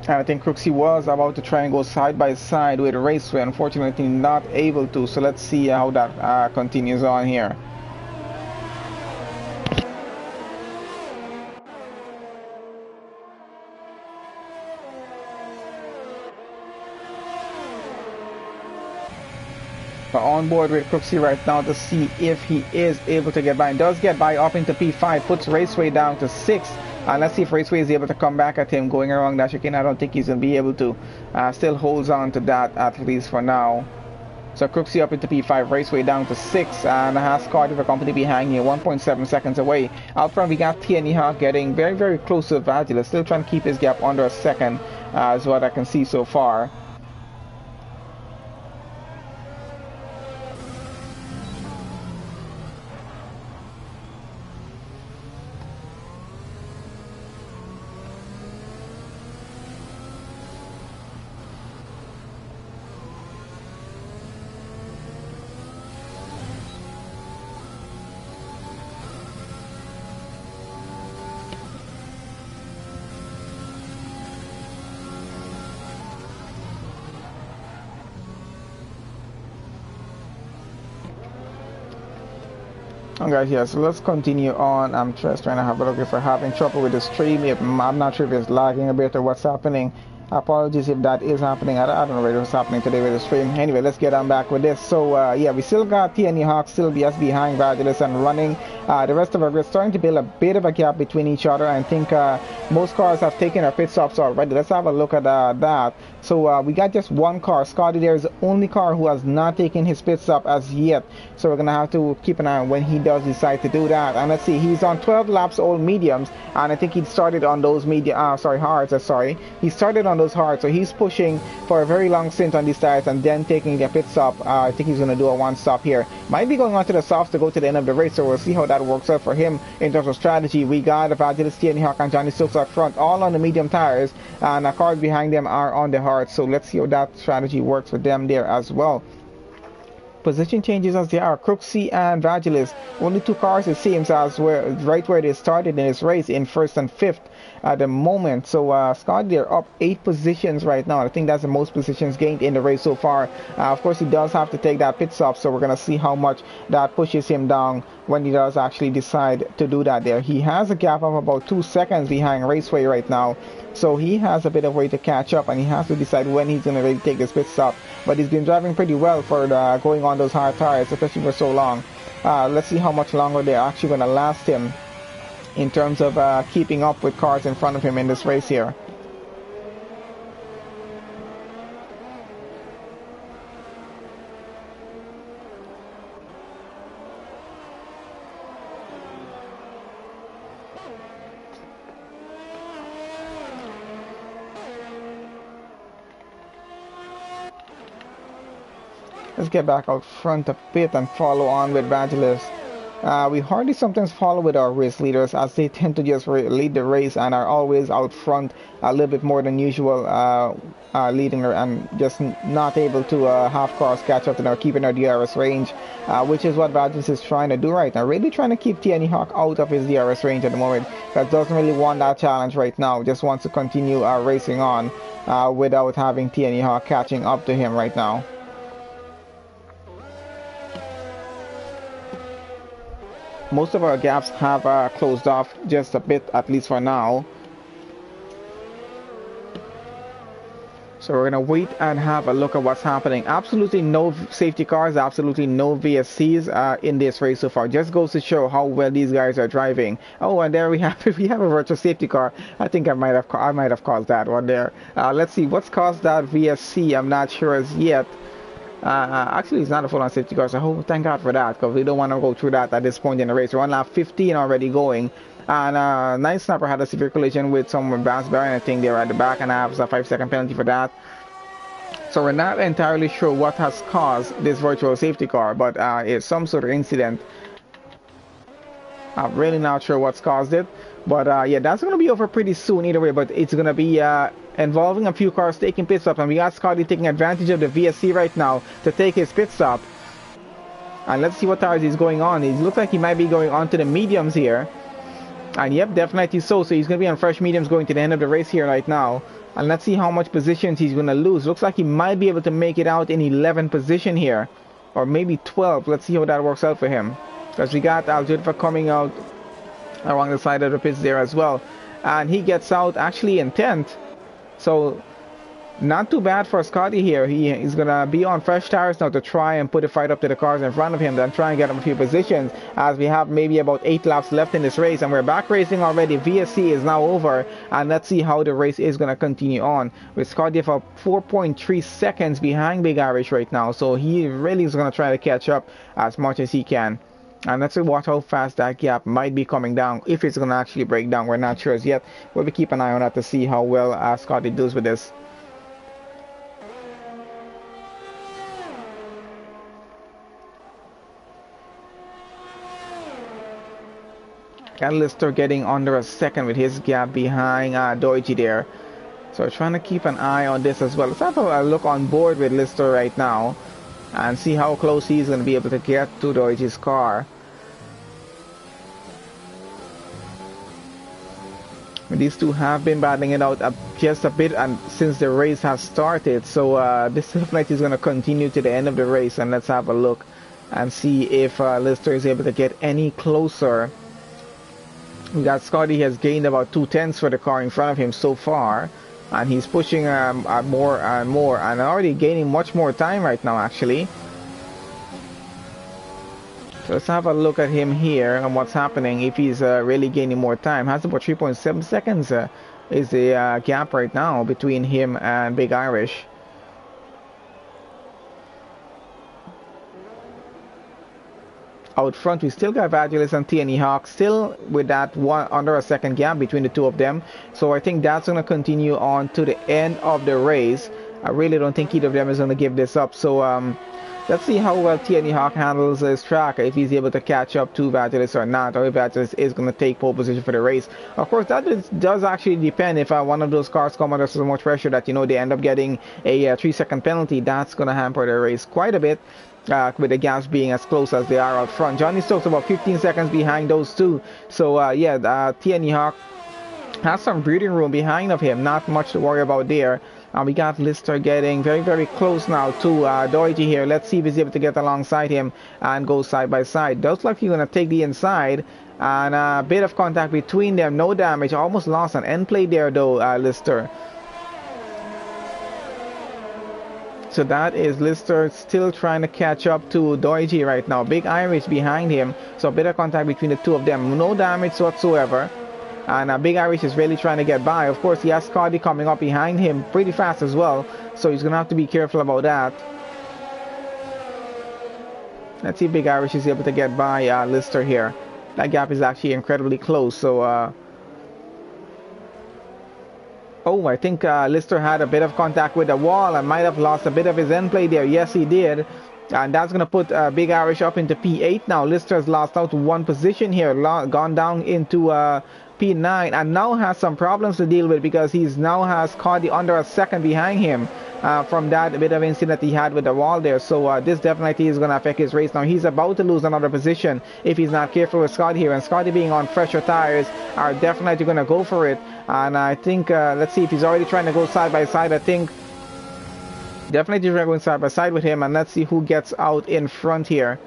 I think Crooksy was about to try and go side by side with Raceway, unfortunately not able to. So let's see how that continues on here. We're on board with Crooksy right now to see if he is able to get by. And does get by up into P5, puts Raceway down to 6th. Let's see if Raceway is able to come back at him going around that chicane. I don't think he's going to be able to. Still holds on to that at least for now. So Crooksy up into P5, Raceway down to 6, and has Scotty for company behind here, 1.7 seconds away. Out front we got Tierney Hawk getting very close to Vangelis, still trying to keep his gap under a second, is what I can see so far. Guys, yeah, so let's continue on. I'm just trying to have a look if we're having trouble with the stream. I'm not sure if it's lagging a bit or what's happening. Apologies if that is happening. I don't know really what's happening today with the stream. Anyway, let's get on back with this. So yeah, we still got Tierney Hawk still just behind Vangelis and running. The rest of our grid starting to build a bit of a gap between each other. I think most cars have taken their pit stops already. Let's have a look at that. So we got just one car. Scotty there is the only car who has not taken his pit stop as yet. So we're gonna have to keep an eye on when he does decide to do that. And let's see, he's on 12 laps all mediums, and I think he started on those hards. He started on those hards, so he's pushing for a very long stint on these tires and then taking a pit stop. I think he's gonna do a one stop here. Might be going on to the softs to go to the end of the race, so we'll see how that works out for him in terms of strategy. We got Vangelis, Tierney Hawk, and Johnny Stokes up front, all on the medium tires, and the cars behind them are on the hards. So let's see how that strategy works for them there as well. position changes as they are. Crooksy and Vagilis, only 2 cars it seems as right where they started in this race, in first and fifth at the moment. So Scott, they're up 8 positions right now. I think that's the most positions gained in the race so far. Of course, he does have to take that pit stop, so we're going to see how much that pushes him down when he does actually decide to do that there. He has a gap of about 2 seconds behind Raceway right now, so he has a bit of way to catch up, and he has to decide when he's going to really take this pit stop. But he's been driving pretty well for going on those hard tires, especially for so long. Let's see how much longer they're actually going to last him in terms of keeping up with cars in front of him in this race here. Let's get back out front a bit and follow on with Vangelis. We hardly sometimes follow with our race leaders, as they tend to just lead the race and are always out front a little bit more than usual, leading and just not able to have cars catch up to them, keeping our DRS range, which is what Vangelis is trying to do right now. Really trying to keep TNE Hawk out of his DRS range at the moment. That doesn't really want that challenge right now. Just wants to continue racing on without having TNE Hawk catching up to him right now. Most of our gaps have closed off just a bit, at least for now. So we're going to wait and have a look at what's happening. Absolutely no safety cars, absolutely no VSCs in this race so far. Just goes to show how well these guys are driving. Oh, and there we have a virtual safety car. I think I might have caused that one there. Let's see what's caused that VSC. I'm not sure as yet. Actually, it's not a full-on safety car, so thank God for that, because we don't want to go through that at this point in the race. We're on lap 15 already going, and Nice Snapper had a severe collision with some advanced bearing. I think they were at the back, and I have a 5-second penalty for that. So we're not entirely sure what has caused this virtual safety car, but it's some sort of incident. I'm really not sure what's caused it, but yeah, that's going to be over pretty soon either way. But it's going to be involving a few cars taking pit stops, and we got Scotty taking advantage of the VSC right now to take his pit stop. And let's see what tires he's going on. It looks like he might be going on to the mediums here, and yep, definitely so. So he's going to be on fresh mediums going to the end of the race here right now. And let's see how much positions he's going to lose. Looks like he might be able to make it out in 11th position here, or maybe 12. Let's see how that works out for him, because we got Aljufa coming out along the side of the pits there as well, and he gets out actually in 10th. So not too bad for Scotty here. He's gonna be on fresh tires now to try and put a fight up to the cars in front of him, then try and get him a few positions, as we have maybe about 8 laps left in this race, and we're back racing already. VSC is now over, and let's see how the race is gonna continue on with Scotty for 4.3 seconds behind Big Irish right now. So he really is gonna try to catch up as much as he can. And let's watch how fast that gap might be coming down, if it's going to actually break down. We're not sure as yet. We'll keep an eye on that to see how well Scotty does with this. Got Lister getting under a second with his gap behind Doiji there. So trying to keep an eye on this as well. Let's have a look on board with Lister right now and see how close he's going to be able to get to Doiji's car. These two have been battling it out just a bit, and since the race has started, so this definitely is going to continue to the end of the race. And let's have a look and see if Lister is able to get any closer. We got Scotty has gained about 2/10 for the car in front of him so far, and he's pushing more and more, and already gaining much more time right now actually. So let's have a look at him here and what's happening, if he's really gaining more time. Has about 3.7 seconds is the gap right now between him and Big Irish. Out front we still got Vagilis and TNE Hawk, still with that one under a second gap between the two of them. So I think that's going to continue on to the end of the race. I really don't think either of them is going to give this up. So let's see how well TNE Hawk handles his track, if he's able to catch up to Vangelis or not, or if Vangelis is going to take pole position for the race. Of course, that does actually depend. If one of those cars come under so much pressure that, you know, they end up getting a 3-second penalty, that's going to hamper the race quite a bit. With the gaps being as close as they are out front. Johnny Stokes about 15 seconds behind those two. So yeah, TNE Hawk has some breathing room behind of him. Not much to worry about there. We got Lister getting very, very close now to Doige here. Let's see if he's able to get alongside him and go side by side. Does look like he's going to take the inside. And a bit of contact between them. No damage. Almost lost an end play there though, Lister. So that is Lister still trying to catch up to Doige right now. Big Irish behind him. So a bit of contact between the two of them. No damage whatsoever. And Big Irish is really trying to get by. Of course, he has Scotty coming up behind him pretty fast as well. So he's going to have to be careful about that. Let's see if Big Irish is able to get by Lister here. That gap is actually incredibly close. So, oh, I think Lister had a bit of contact with the wall and might have lost a bit of his end play there. Yes, he did. And that's going to put Big Irish up into P8 now. Lister has lost out one position here. Gone down into P9 and now has some problems to deal with because he's now has Cody under a second behind him from that bit of incident he had with the wall there. So this definitely is going to affect his race. Now he's about to lose another position if he's not careful with Scotty here, and Scotty being on fresher tires are definitely going to go for it. And I think let's see if he's already trying to go side by side. I think definitely going side by side with him, and let's see who gets out in front here.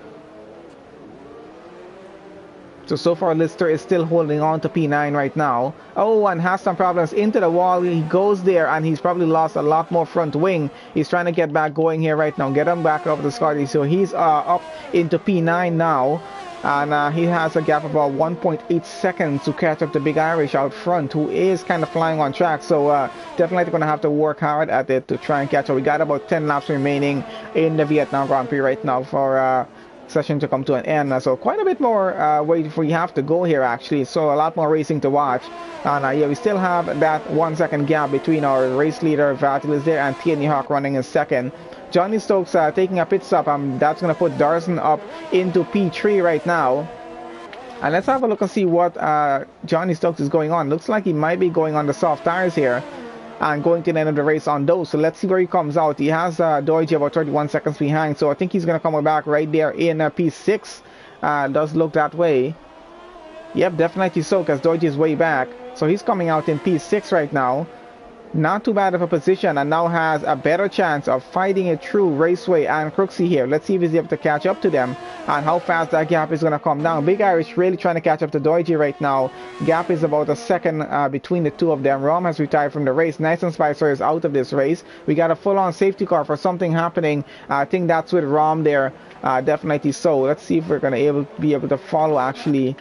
So far Lister is still holding on to P9 right now. Oh, and has some problems into the wall. He goes there and he's probably lost a lot more front wing. He's trying to get back going here right now. Get him back up to Scotty. So he's up into P9 now. And he has a gap of about 1.8 seconds to catch up to Big Irish out front, who is kind of flying on track. So definitely going to have to work hard at it to try and catch up. We got about 10 laps remaining in the Vietnam Grand Prix right now for session to come to an end. So quite a bit more we have to go here actually. So a lot more racing to watch. And yeah, we still have that 1 second gap between our race leader Vatilis there and TNE Hawk running in second. Johnny Stokes taking a pit stop. That's going to put Darson up into P3 right now. And let's have a look and see what Johnny Stokes is going on. Looks like he might be going on the soft tires here and going to the end of the race on those. So let's see where he comes out. He has Doige about 31 seconds behind. So I think he's going to come back right there in P6. Does look that way. Yep, definitely so, because Doige is way back. So he's coming out in P6 right now. Not too bad of a position, and now has a better chance of fighting it through Raceway and Crooksy here. Let's see if he's able to catch up to them and how fast that gap is going to come down. Big Irish really trying to catch up to Doige right now. Gap is about a second between the two of them. Rom has retired from the race. Nice and Spicer is out of this race. We got a full-on safety car for something happening. I think that's with Rom there. Definitely so. Let's see if we're going to be able to follow actually.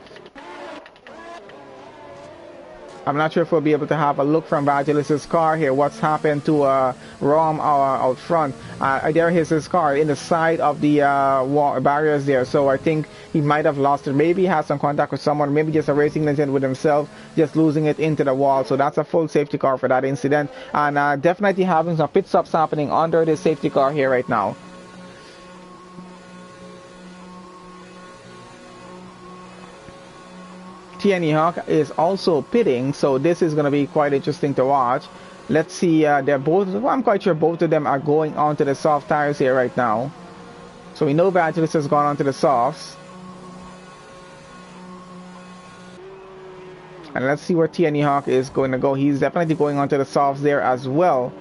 I'm not sure if we'll be able to have a look from Vangelis' car here. What's happened to Rom out front? There is his car in the side of the wall barriers there. So I think he might have lost it. Maybe he has some contact with someone. Maybe just a racing incident with himself, just losing it into the wall. So that's a full safety car for that incident. And definitely having some pit stops happening under the safety car here right now. TNE Hawk is also pitting, so this is going to be quite interesting to watch. Let's see, they're both, well, I'm quite sure both of them are going onto the soft tires here right now. So we know Vangelis has gone onto the softs. And let's see where TNE Hawk is going to go. He's definitely going onto the softs there as well.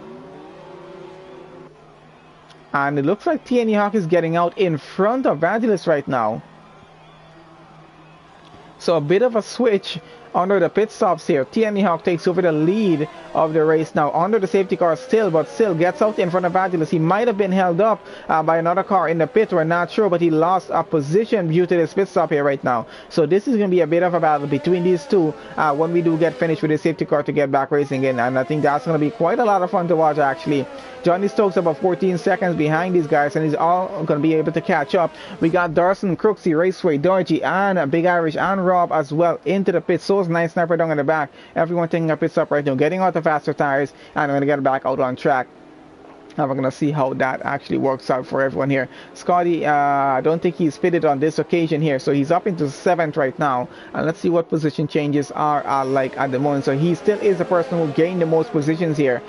And it looks like TNE Hawk is getting out in front of Vangelis right now. So a bit of a switch under the pit stops here. TNE Hawk takes over the lead of the race now under the safety car still, but still gets out in front of Vangelis. He might have been held up by another car in the pit. We're not sure, but he lost a position due to this pit stop here right now. So this is going to be a bit of a battle between these two when we do get finished with the safety car to get back racing in. And I think that's going to be quite a lot of fun to watch actually. Johnny Stokes about 14 seconds behind these guys, and he's all going to be able to catch up. We got Darson, Crooksy, Raceway, Dorji, and Big Irish, and Rob as well into the pit. So is Nice Sniper down in the back. Everyone taking a pit stop right now, getting out the faster tires, and I'm going to get back out on track. And we're going to see how that actually works out for everyone here. Scotty, I don't think he's fitted on this occasion here. So he's up into 7th right now. And let's see what position changes are like at the moment. So he still is the person who gained the most positions here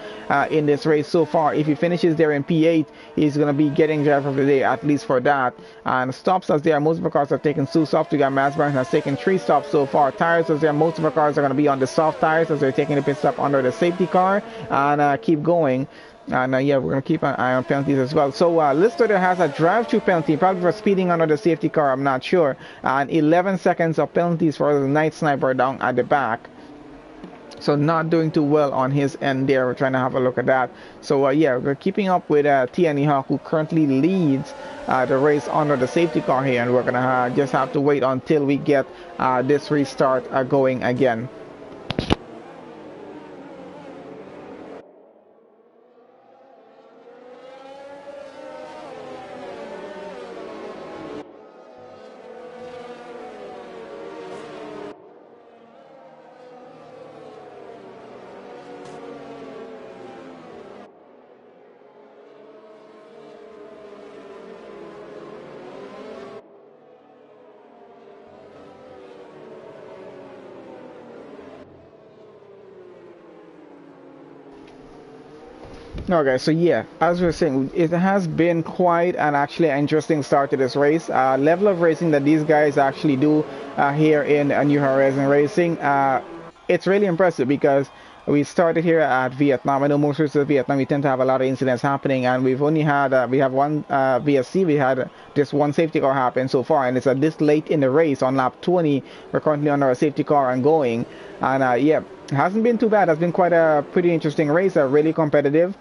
in this race so far. If he finishes there in P8, he's going to be getting driver of the day, at least for that. And stops as there, most of the cars have taken 2 stops. We got Masburn has taken 3 stops so far. Tires as there, most of the cars are going to be on the soft tires as they're taking the pit stop under the safety car. And keep going. And yeah, we're going to keep an eye on penalties as well. So Lister there has a drive-through penalty, probably for speeding under the safety car, I'm not sure. And 11 seconds of penalties for the Night Sniper down at the back. So not doing too well on his end there. We're trying to have a look at that. So yeah, we're keeping up with TNE who currently leads the race under the safety car here. And we're going to just have to wait until we get this restart going again. Okay, so yeah, as we were saying, it has been quite an actually interesting start to this race. Level of racing that these guys actually do here in New Horizon Racing, it's really impressive because we started here at Vietnam. I know most races at Vietnam, we tend to have a lot of incidents happening, and we've only had, we have one VSC, we had just one safety car happen so far, and it's this late in the race on lap 20. We're currently under a safety car and going, and yeah, it hasn't been too bad. It's been quite a pretty interesting race, really competitive.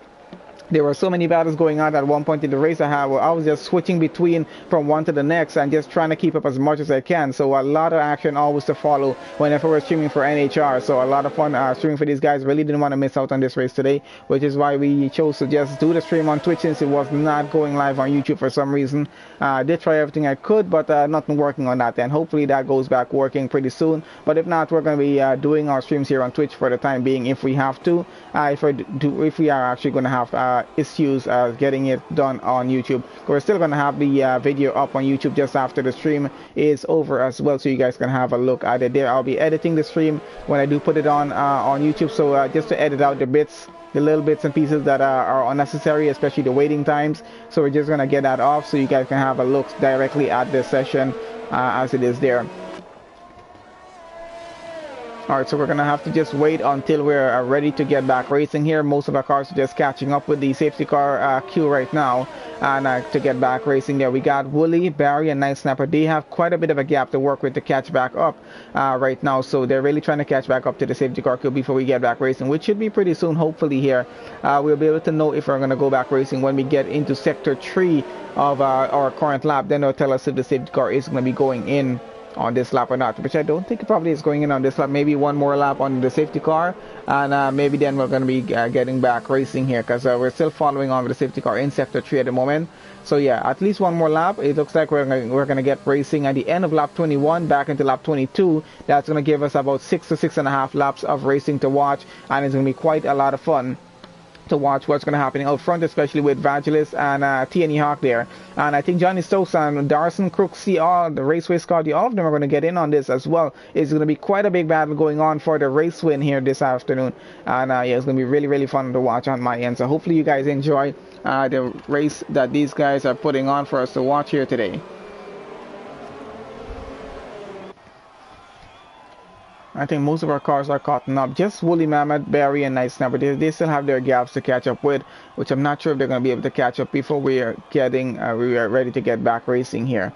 There were so many battles going on at one point in the race I was just switching between from one to the next and just trying to keep up as much as I can. So a lot of action always to follow whenever we're streaming for NHR. So a lot of fun streaming for these guys. Really didn't want to miss out on this race today, which is why we chose to just do the stream on Twitch since it was not going live on YouTube for some reason. I did try everything I could, but nothing working on that. And hopefully that goes back working pretty soon. But if not, we're going to be doing our streams here on Twitch for the time being if we have to. If we are actually going to have issues getting it done on YouTube. We're still going to have the video up on YouTube just after the stream is over as well, so you guys can have a look at it there. I'll be editing the stream when I do put it on YouTube, so just to edit out the little bits and pieces that are unnecessary, especially the waiting times. So we're just going to get that off so you guys can have a look directly at this session as it is there. Alright, so we're going to have to just wait until we're ready to get back racing here. Most of our cars are just catching up with the safety car queue right now. And to get back racing there, we got Wooly, Barry, and Night Sniper. They have quite a bit of a gap to work with to catch back up right now. So they're really trying to catch back up to the safety car queue before we get back racing, which should be pretty soon, hopefully here. We'll be able to know if we're going to go back racing when we get into Sector 3 of our current lap. Then they'll tell us if the safety car is going to be going in on this lap or not, which I don't think it probably is going in on this lap. Maybe one more lap on the safety car, and maybe then we're going to be getting back racing here, because we're still following on with the safety car in Sector 3 at the moment. So yeah, at least one more lap. It looks like we're going to get racing at the end of lap 21 back into lap 22. That's going to give us about 6 to 6.5 laps of racing to watch, and it's going to be quite a lot of fun to watch what's going to happen out front, especially with Vagilis and TNE Hawk there. And I think Johnny Stokes and Darson Crooksy, all the Raceway Scotty, all of them are going to get in on this as well. It's going to be quite a big battle going on for the race win here this afternoon. And yeah, it's going to be really, really fun to watch on my end. So hopefully you guys enjoy the race that these guys are putting on for us to watch here today. I think most of our cars are caught up. Just Woolly Mammoth, Barry, and Night Sniper. They still have their gaps to catch up with, which I'm not sure if they're going to be able to catch up before we are ready to get back racing here.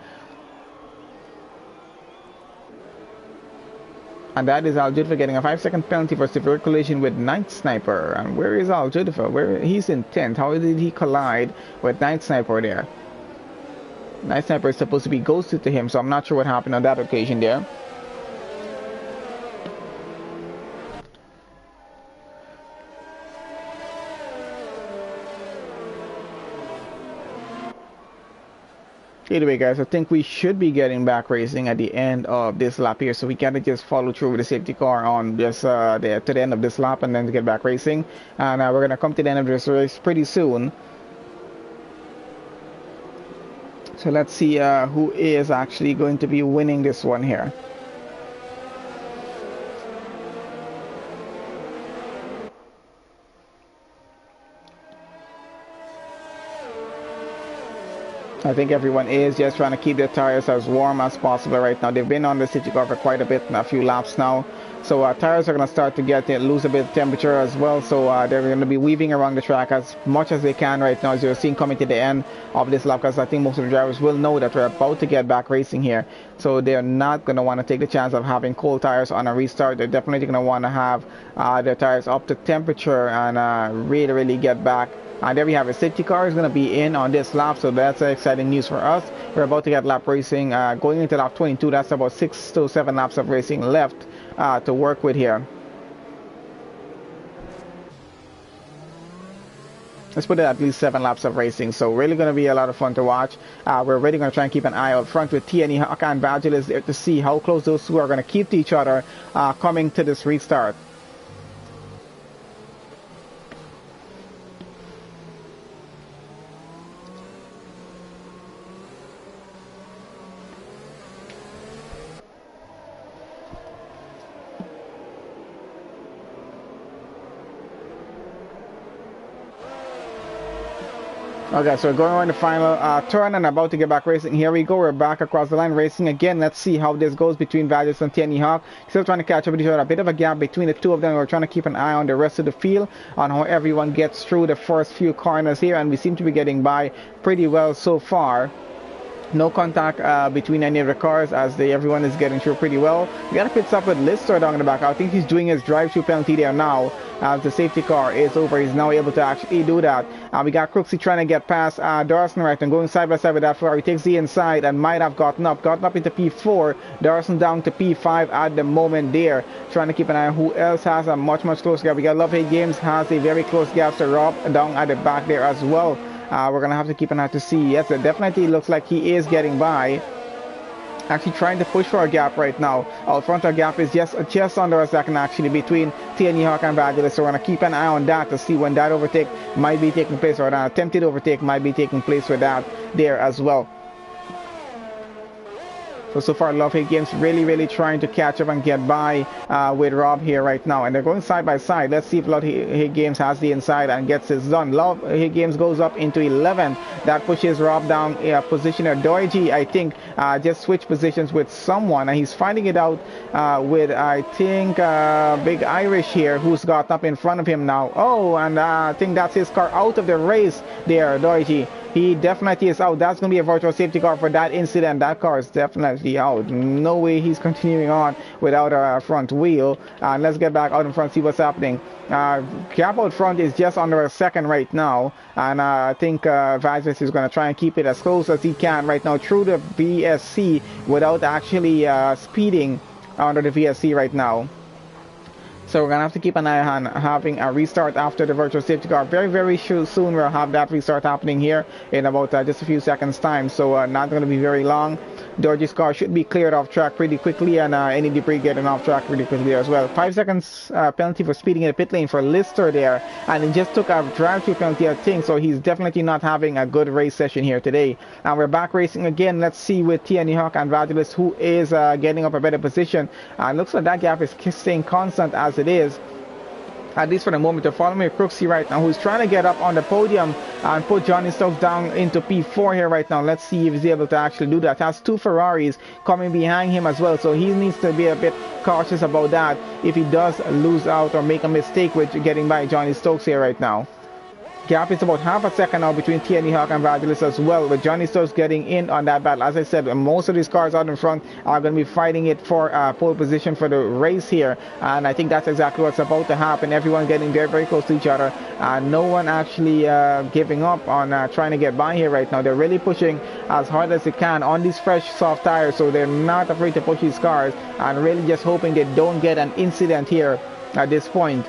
And that is Al Judfa getting a 5-second penalty for severe collision with Night Sniper. And where is Al Judfa? He's in 10th. How did he collide with Night Sniper there? Night Sniper is supposed to be ghosted to him, so I'm not sure what happened on that occasion there. Either way, guys, I think we should be getting back racing at the end of this lap here, so we gotta just follow through with the safety car on this to the end of this lap and then to get back racing. And we're gonna come to the end of this race pretty soon. So let's see who is actually going to be winning this one here. I think everyone is just trying to keep their tires as warm as possible right now. They've been on the safety car for quite a bit, a few laps now. So tires are going to start to lose a bit of temperature as well. So they're going to be weaving around the track as much as they can right now, as you're seeing coming to the end of this lap, because I think most of the drivers will know that we're about to get back racing here. So they're not going to want to take the chance of having cold tires on a restart. They're definitely going to want to have their tires up to temperature and really get back. And there we have it. Safety car is going to be in on this lap, so that's exciting news for us. We're about to get lap racing going into lap 22. That's about 6 to 7 laps of racing left to work with here. Let's put it at least 7 laps of racing, so really going to be a lot of fun to watch. We're really going to try and keep an eye out front with TNE, Hawk and Vangelis there to see how close those two are going to keep to each other coming to this restart. Okay, so we're going on the final turn and about to get back racing. Here we go. We're back across the line racing again. Let's see how this goes between Vangelis and TNE Hawk. Still trying to catch up with each other. A bit of a gap between the two of them. We're trying to keep an eye on the rest of the field, on how everyone gets through the first few corners here, and we seem to be getting by pretty well so far. No contact between any of the cars as everyone is getting through pretty well. We got a pit stop with Lister down in the back. I think he's doing his drive-through penalty there now. As the safety car is over, he's now able to actually do that. We got Crooksy trying to get past Darson right and going side by side with that Ferrari. Takes the inside and might have gotten up into P4. Darson down to P5 at the moment there. Trying to keep an eye on who else has a much close gap. We got Love Hate Games has a very close gap to Rob down at the back there as well. We're going to have to keep an eye to see. Yes, it definitely looks like he is getting by. Actually trying to push for a gap right now. Out front, our gap is just under a second actually between TNE Hawk and Vangelis. So we're going to keep an eye on that to see when that overtake might be taking place, or an attempted overtake might be taking place with that there as well. So far, Love Hate Games really trying to catch up and get by with Rob here right now. And they're going side by side. Let's see if Love Hate Games has the inside and gets this done. Love Hate Games goes up into 11. That pushes Rob down a positioner. Doigi, I think, just switched positions with someone. And he's finding it out with, I think, Big Irish here, who's got up in front of him now. Oh, and I think that's his car out of the race there, Doigi. He definitely is out. That's going to be a virtual safety car for that incident. That car is definitely out. No way he's continuing on without a front wheel. Let's get back out in front, see what's happening. Gap out front is just under a second right now. And I think Vangelis is going to try and keep it as close as he can right now through the VSC without actually speeding under the VSC right now. So we're going to have to keep an eye on having a restart after the virtual safety car. Very soon we'll have that restart happening here in about just a few seconds time. So not going to be very long. Doji's car should be cleared off track pretty quickly, and any debris getting off track pretty quickly as well. 5 seconds penalty for speeding in the pit lane for Lister there, and he just took a drive-through penalty, I think, so he's definitely not having a good race session here today. And we're back racing again. Let's see with TNE Hawk and Vangelis who is getting up a better position. Looks like that gap is staying constant as it is, at least for the moment. To follow me, Crooksy right now, who's trying to get up on the podium and put Johnny Stokes down into P4 here right now. Let's see if he's able to actually do that. Has 2 Ferraris coming behind him as well, so he needs to be a bit cautious about that if he does lose out or make a mistake with getting by Johnny Stokes here right now. Gap is about half a second now between TNE Hawk and Vangelis as well, with Johnny Stokes getting in on that battle. As I said, most of these cars out in front are going to be fighting it for pole position for the race here, and I think that's exactly what's about to happen. Everyone getting very close to each other, no one actually giving up on trying to get by here right now. They're really pushing as hard as they can on these fresh soft tires, so they're not afraid to push these cars and really just hoping they don't get an incident here at this point.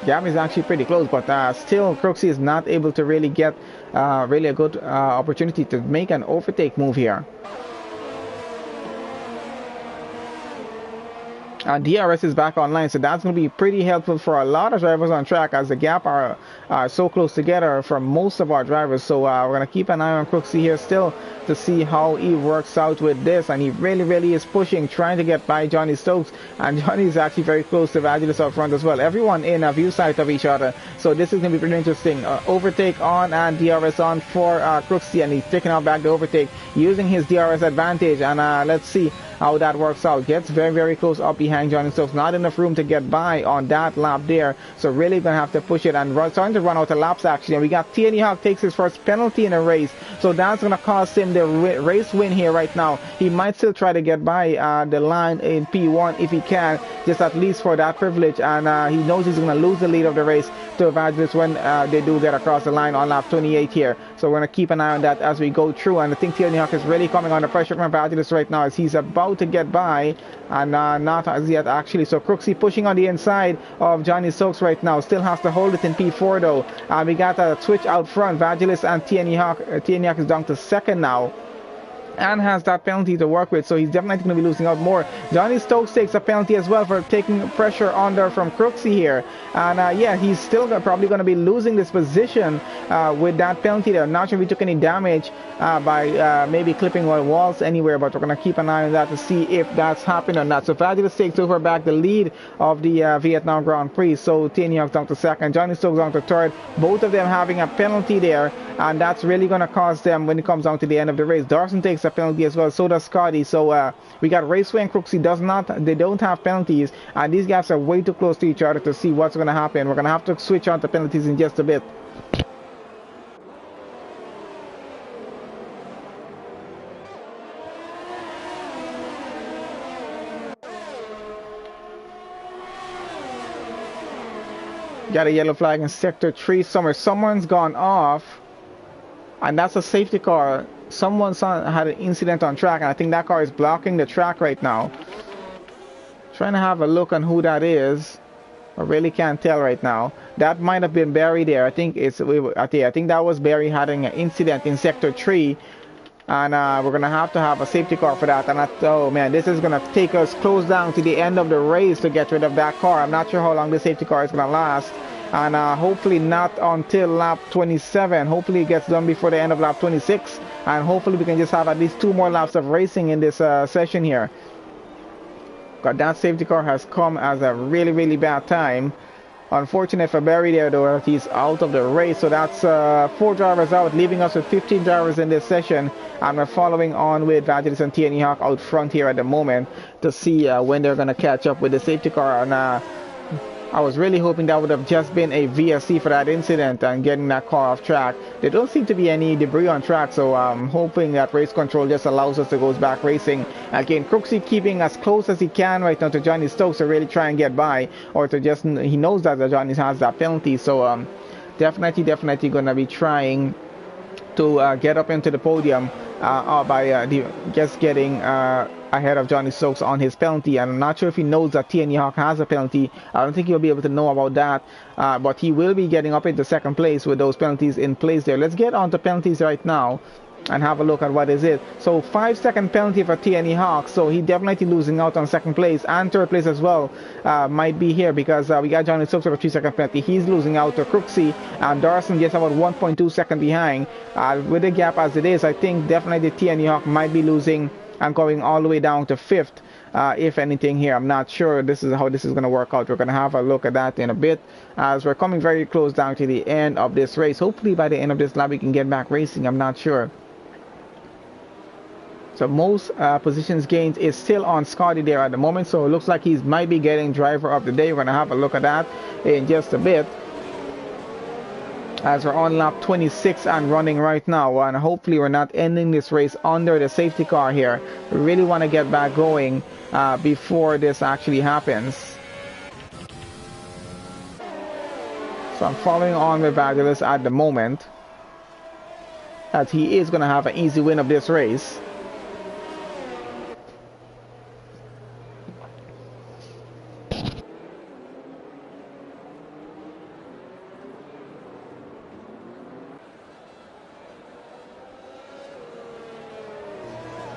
Gap is actually pretty close, but still Crooksy is not able to really get really a good opportunity to make an overtake move here. And DRS is back online, so that's going to be pretty helpful for a lot of drivers on track, as the gap are so close together for most of our drivers. So we're going to keep an eye on Crooksy here still to see how he works out with this, and he really is pushing, trying to get by Johnny Stokes, and Johnny is actually very close to Vangelis up front as well. Everyone in a view sight of each other, so this is going to be pretty interesting. Overtake on and DRS on for Crooksy, and he's taking out back the overtake using his DRS advantage, and let's see how that works out. Gets very close up behind Johnny Stokes. Not enough room to get by on that lap there, so really gonna have to push it, and starting to run out of laps actually. And we got TNE Hawk takes his first penalty in a race, so that's gonna cost him the race win here right now. He might still try to get by the line in P1 if he can, just at least for that privilege, and he knows he's gonna lose the lead of the race to Evangelist when they do get across the line on lap 28 here. So we're gonna keep an eye on that as we go through, and I think TNE Hawk is really coming under pressure from Evangelist right now, as he's about to get by, and not as yet actually. So Crooksy pushing on the inside of Johnny Stokes right now, still has to hold it in P4 though. We got a switch out front, Vangelis and TNE Hawk. TNE Hawk is down to second now, and has that penalty to work with, so he's definitely going to be losing out more. Johnny Stokes takes a penalty as well for taking pressure under from Crooksy here, and yeah, he's still probably going to be losing this position with that penalty there. Not sure if he took any damage by maybe clipping walls anywhere, but we're going to keep an eye on that to see if that's happened or not. So Vangelis takes over back the lead of the Vietnam Grand Prix, so TNE Hawk down to second, Johnny Stokes down to third, both of them having a penalty there, and that's really going to cost them when it comes down to the end of the race. Darson takes a penalty as well, so does Scotty. So we got Raceway and Crooksy they don't have penalties, and these gaps are way too close to each other to see what's going to happen. We're going to have to switch on to penalties in just a bit. Got a yellow flag in sector 3 somewhere. Someone's gone off, and that's a safety car. Someone had an incident on track, and I think that car is blocking the track right now. Trying to have a look on who that is. I really can't tell right now. That might have been Barry there. I think that was Barry having an incident in sector 3, and we're gonna have to have a safety car for that. And oh man, this is gonna take us close down to the end of the race to get rid of that car. I'm not sure how long the safety car is gonna last, and hopefully not until lap 27. Hopefully it gets done before the end of lap 26, and hopefully we can just have at least 2 more laps of racing in this session here. God, that safety car has come as a really bad time. Unfortunate for Barry there though, he's out of the race. So that's 4 drivers out, leaving us with 15 drivers in this session, and we're following on with Vangelis and TNE Hawk out front here at the moment to see when they're going to catch up with the safety car. And I was really hoping that would have just been a VSC for that incident and getting that car off track. There don't seem to be any debris on track, so I'm hoping that race control just allows us to go back racing. Again, Crooksy keeping as close as he can right now to Johnny Stokes to really try and get by, or to just, he knows that Johnny has that penalty, so definitely gonna be trying to get up into the podium by just getting ahead of Johnny Stokes on his penalty. And I'm not sure if he knows that TNE Hawk has a penalty. I don't think he'll be able to know about that, but he will be getting up into second place with those penalties in place there. Let's get on to penalties right now and have a look at what is it. So 5-second penalty for TNE Hawk, so he definitely losing out on second place, and third place as well might be here, because we got Johnny Stokes with a 3-second penalty. He's losing out to Crooksy, and Darson just about 1.2 seconds behind. With the gap as it is, I think definitely TNE Hawk might be losing and going all the way down to 5th, if anything here. I'm not sure this is how this is going to work out. We're going to have a look at that in a bit, as we're coming very close down to the end of this race. Hopefully by the end of this lap we can get back racing. I'm not sure. So most positions gains is still on Scotty there at the moment, so it looks like he might be getting driver of the day. We're going to have a look at that in just a bit, as we're on lap 26 and running right now, and hopefully we're not ending this race under the safety car here. We really want to get back going before this actually happens. So I'm following on with Vangelis at the moment, as he is going to have an easy win of this race.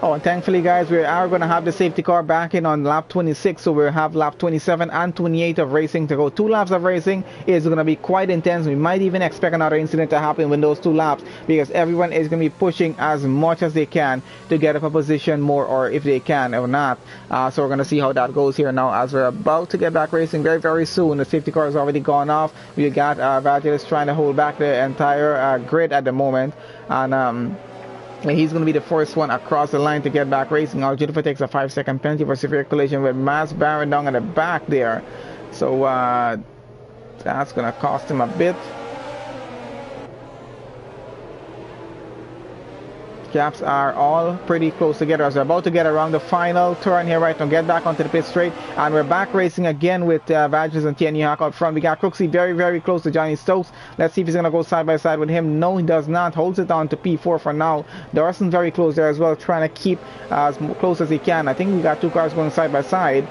Oh, and thankfully, guys, we are going to have the safety car back in on lap 26, so we'll have lap 27 and 28 of racing to go. 2 laps of racing is going to be quite intense. We might even expect another incident to happen with those 2 laps because everyone is going to be pushing as much as they can to get up a position more, or if they can or not. So we're going to see how that goes here now as we're about to get back racing very, very soon. The safety car has already gone off. We got Vangelis trying to hold back the entire grid at the moment, and he's going to be the first one across the line to get back racing. Jennifer takes a 5-second penalty for severe collision with Mass Baron down at the back there. So that's going to cost him a bit. Gaps are all pretty close together as we're about to get around the final turn here right now. Get back onto the pit straight, and we're back racing again with Badgers and TNE Hawk out front. We got Crooksy very, very close to Johnny Stokes. Let's see if he's going to go side by side with him. No, he does not. Holds it down to P4 for now. Dawson very close there as well, trying to keep as close as he can. I think we got 2 cars going side by side.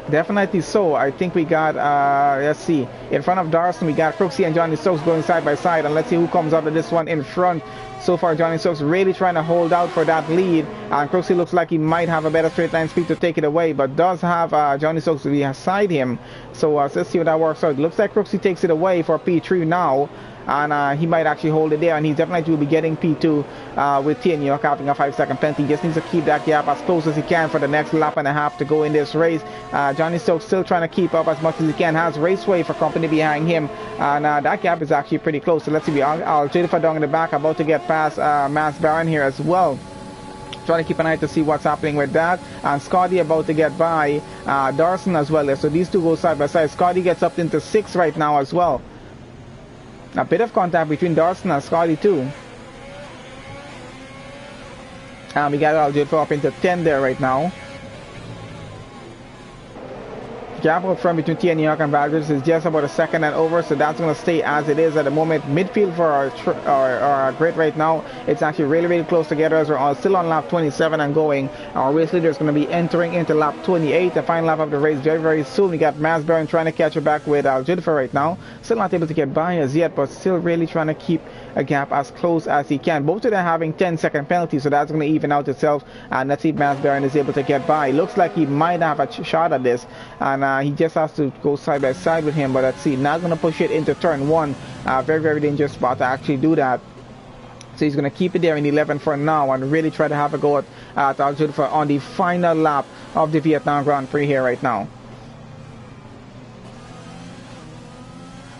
Definitely so. I think we got, let's see, in front of Darson, we got Crooksy and Johnny Stokes going side by side, and let's see who comes out of this one in front. So far, Johnny Stokes really trying to hold out for that lead, and Crooksy looks like he might have a better straight line speed to take it away, but does have Johnny Stokes beside him. So let's see how that works out. Looks like Crooksy takes it away for P3 now, and he might actually hold it there, and he definitely will be getting P2 with TN York having a 5-second penalty. He just needs to keep that gap as close as he can for the next lap and a half to go in this race. Johnny Stokes still trying to keep up as much as he can, has Raceway for company behind him, and that gap is actually pretty close. So let's see, I'll Jennifer down in the back, about to get past Mass Baron here as well. Trying to keep an eye to see what's happening with that, and Scotty about to get by Darson as well. So these two go side by side. Scotty gets up into 6 right now as well. A bit of contact between Darson and Scotty too. And we got Algid up into 10 there right now. Gap up front between TN York and Badgers is just about a second and over, so that's going to stay as it is at the moment. Midfield for our grid right now, it's actually really, really close together as we're all still on lap 27 and going. Our race leader is going to be entering into lap 28, the final lap of the race very, very soon. We got Mass Baron trying to catch her back with Jennifer right now. Still not able to get by as yet, but still really trying to keep a gap as close as he can. Both of them having 10-second penalties, so that's going to even out itself. And let's see if Mass Baron is able to get by. Looks like he might have a shot at this, and he just has to go side by side with him, but let's see, not going to push it into turn 1. Very, very dangerous spot to actually do that. So he's going to keep it there in 11 for now and really try to have a go at Aljufa on the final lap of the Vietnam Grand Prix here right now.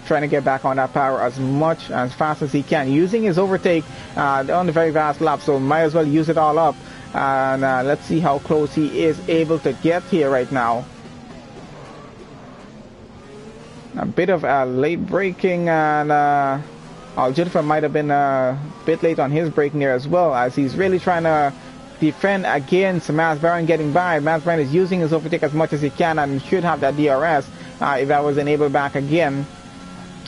Trying to get back on that power as much as fast as he can, using his overtake on the very vast lap, so might as well use it all up. And let's see how close he is able to get here right now. A bit of late braking, and Aljufa might have been a bit late on his braking there as well, as he's really trying to defend against Mass Baron getting by. Mass Baron is using his overtake as much as he can and should have that DRS if that was enabled back again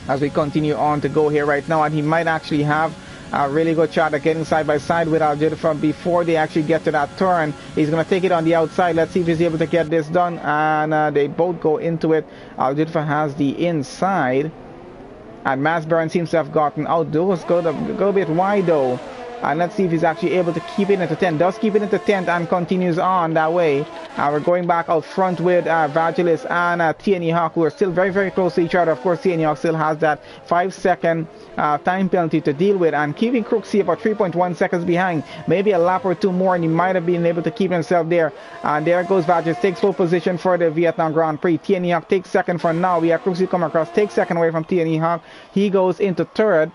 as we continue on to go here right now. And he might actually have a really good shot at getting side by side with Aljufa before they actually get to that turn. He's going to take it on the outside. Let's see if he's able to get this done, and they both go into it. Aljufa has the inside, and Mass Baron seems to have gotten out. Those go a bit wide though, and let's see if he's actually able to keep it into 10. Does keep it into 10 and continues on that way. We're going back out front with Vagilis and TNE Hawk, who are still very, very close to each other. Of course, TNE Hawk still has that 5-second time penalty to deal with, and keeping Crooksy about 3.1 seconds behind. Maybe a lap or 2 more and he might have been able to keep himself there. And there goes Vagilis, takes full position for the Vietnam Grand Prix. TNE Hawk takes second for now. We have Crooksy come across, takes second away from TNE Hawk. He goes into third.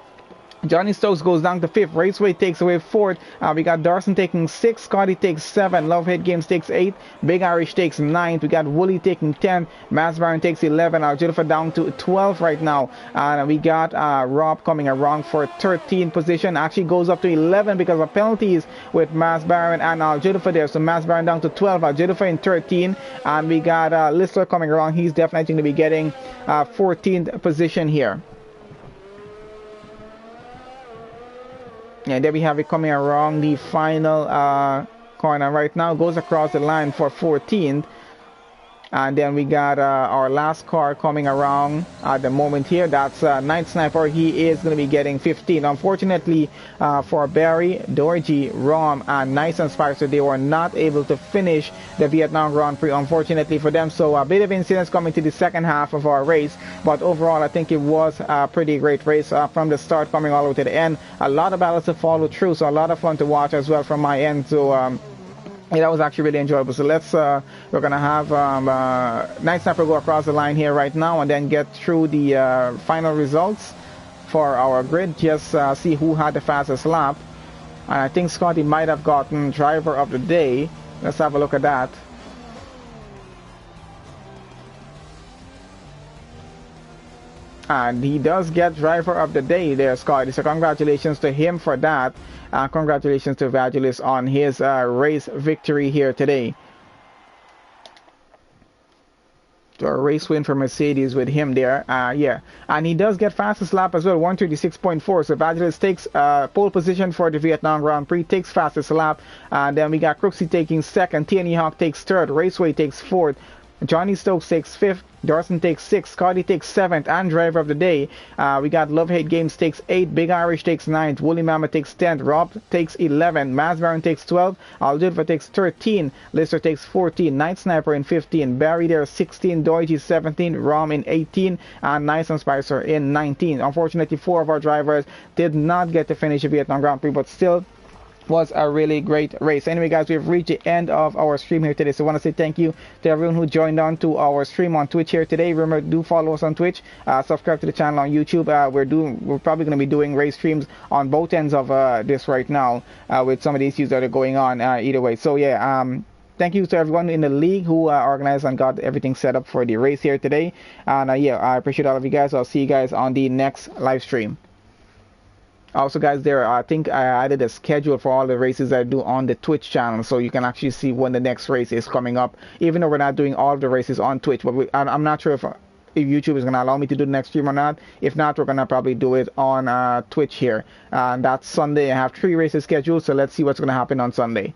Johnny Stokes goes down to 5th. Raceway takes away 4th. We got Darson taking 6th. Scotty takes 7th. Love Hate Games takes 8th. Big Irish takes 9th. We got Wooly taking 10th. Mass Baron takes 11th. Aljufa down to 12th right now. And we got Rob coming around for 13th position. Actually goes up to 11 because of penalties with Mass Baron and Aljufa there. So Mass Baron down to 12. Aljufa in 13. And we got Lister coming around. He's definitely going to be getting 14th position here. And there we have it coming around the final corner right now. Goes across the line for 14th. And then we got our last car coming around at the moment here. That's Night Sniper. He is going to be getting 15. Unfortunately for Barry, Dorji, Rom, and Nice and Spicer, they were not able to finish the Vietnam Grand Prix, unfortunately for them. So a bit of incidents coming to the second half of our race. But overall, I think it was a pretty great race from the start coming all the way to the end. A lot of battles to follow through, so a lot of fun to watch as well from my end. So yeah, that was actually really enjoyable. So let's we're gonna have Night Sniper go across the line here right now and then get through the final results for our grid. Just see who had the fastest lap. And I think Scotty might have gotten driver of the day. Let's have a look at that. And he does get driver of the day there, Scotty. So congratulations to him for that. Congratulations to Vagilis on his race victory here today. So a race win for Mercedes with him there. Yeah. And he does get fastest lap as well, 136.4. So Vagilis takes pole position for the Vietnam Grand Prix, takes fastest lap. And then we got Crooksy taking second, TNE Hawk takes third, Raceway takes fourth, Johnny Stokes takes fifth, Darson takes sixth, Scotty takes seventh, and driver of the day. We got Love Hate Games takes 8, Big Irish takes 9, Woolly Mama takes 10, Rob takes 11, Maz Baron takes 12, Aldilva takes 13, Lister takes 14, Night Sniper in 15, Barry there 16, Doiji 17, Rom in 18, and Nice and Spicer in 19. Unfortunately, 4 of our drivers did not get to finish the Vietnam Grand Prix, but still was a really great race. Anyway, guys, we've reached the end of our stream here today, so I want to say thank you to everyone who joined on to our stream on Twitch here today. Remember, do follow us on Twitch, subscribe to the channel on YouTube. We're probably going to be doing race streams on both ends of this right now with some of the issues that are going on either way. So yeah, thank you to everyone in the league who organized and got everything set up for the race here today. And yeah, I appreciate all of you guys. I'll see you guys on the next live stream. Also, guys, I think I added a schedule for all the races I do on the Twitch channel, so you can actually see when the next race is coming up, even though we're not doing all of the races on Twitch. But I'm not sure if YouTube is going to allow me to do the next stream or not. If not, we're going to probably do it on Twitch here. And that's Sunday. I have 3 races scheduled, so let's see what's going to happen on Sunday.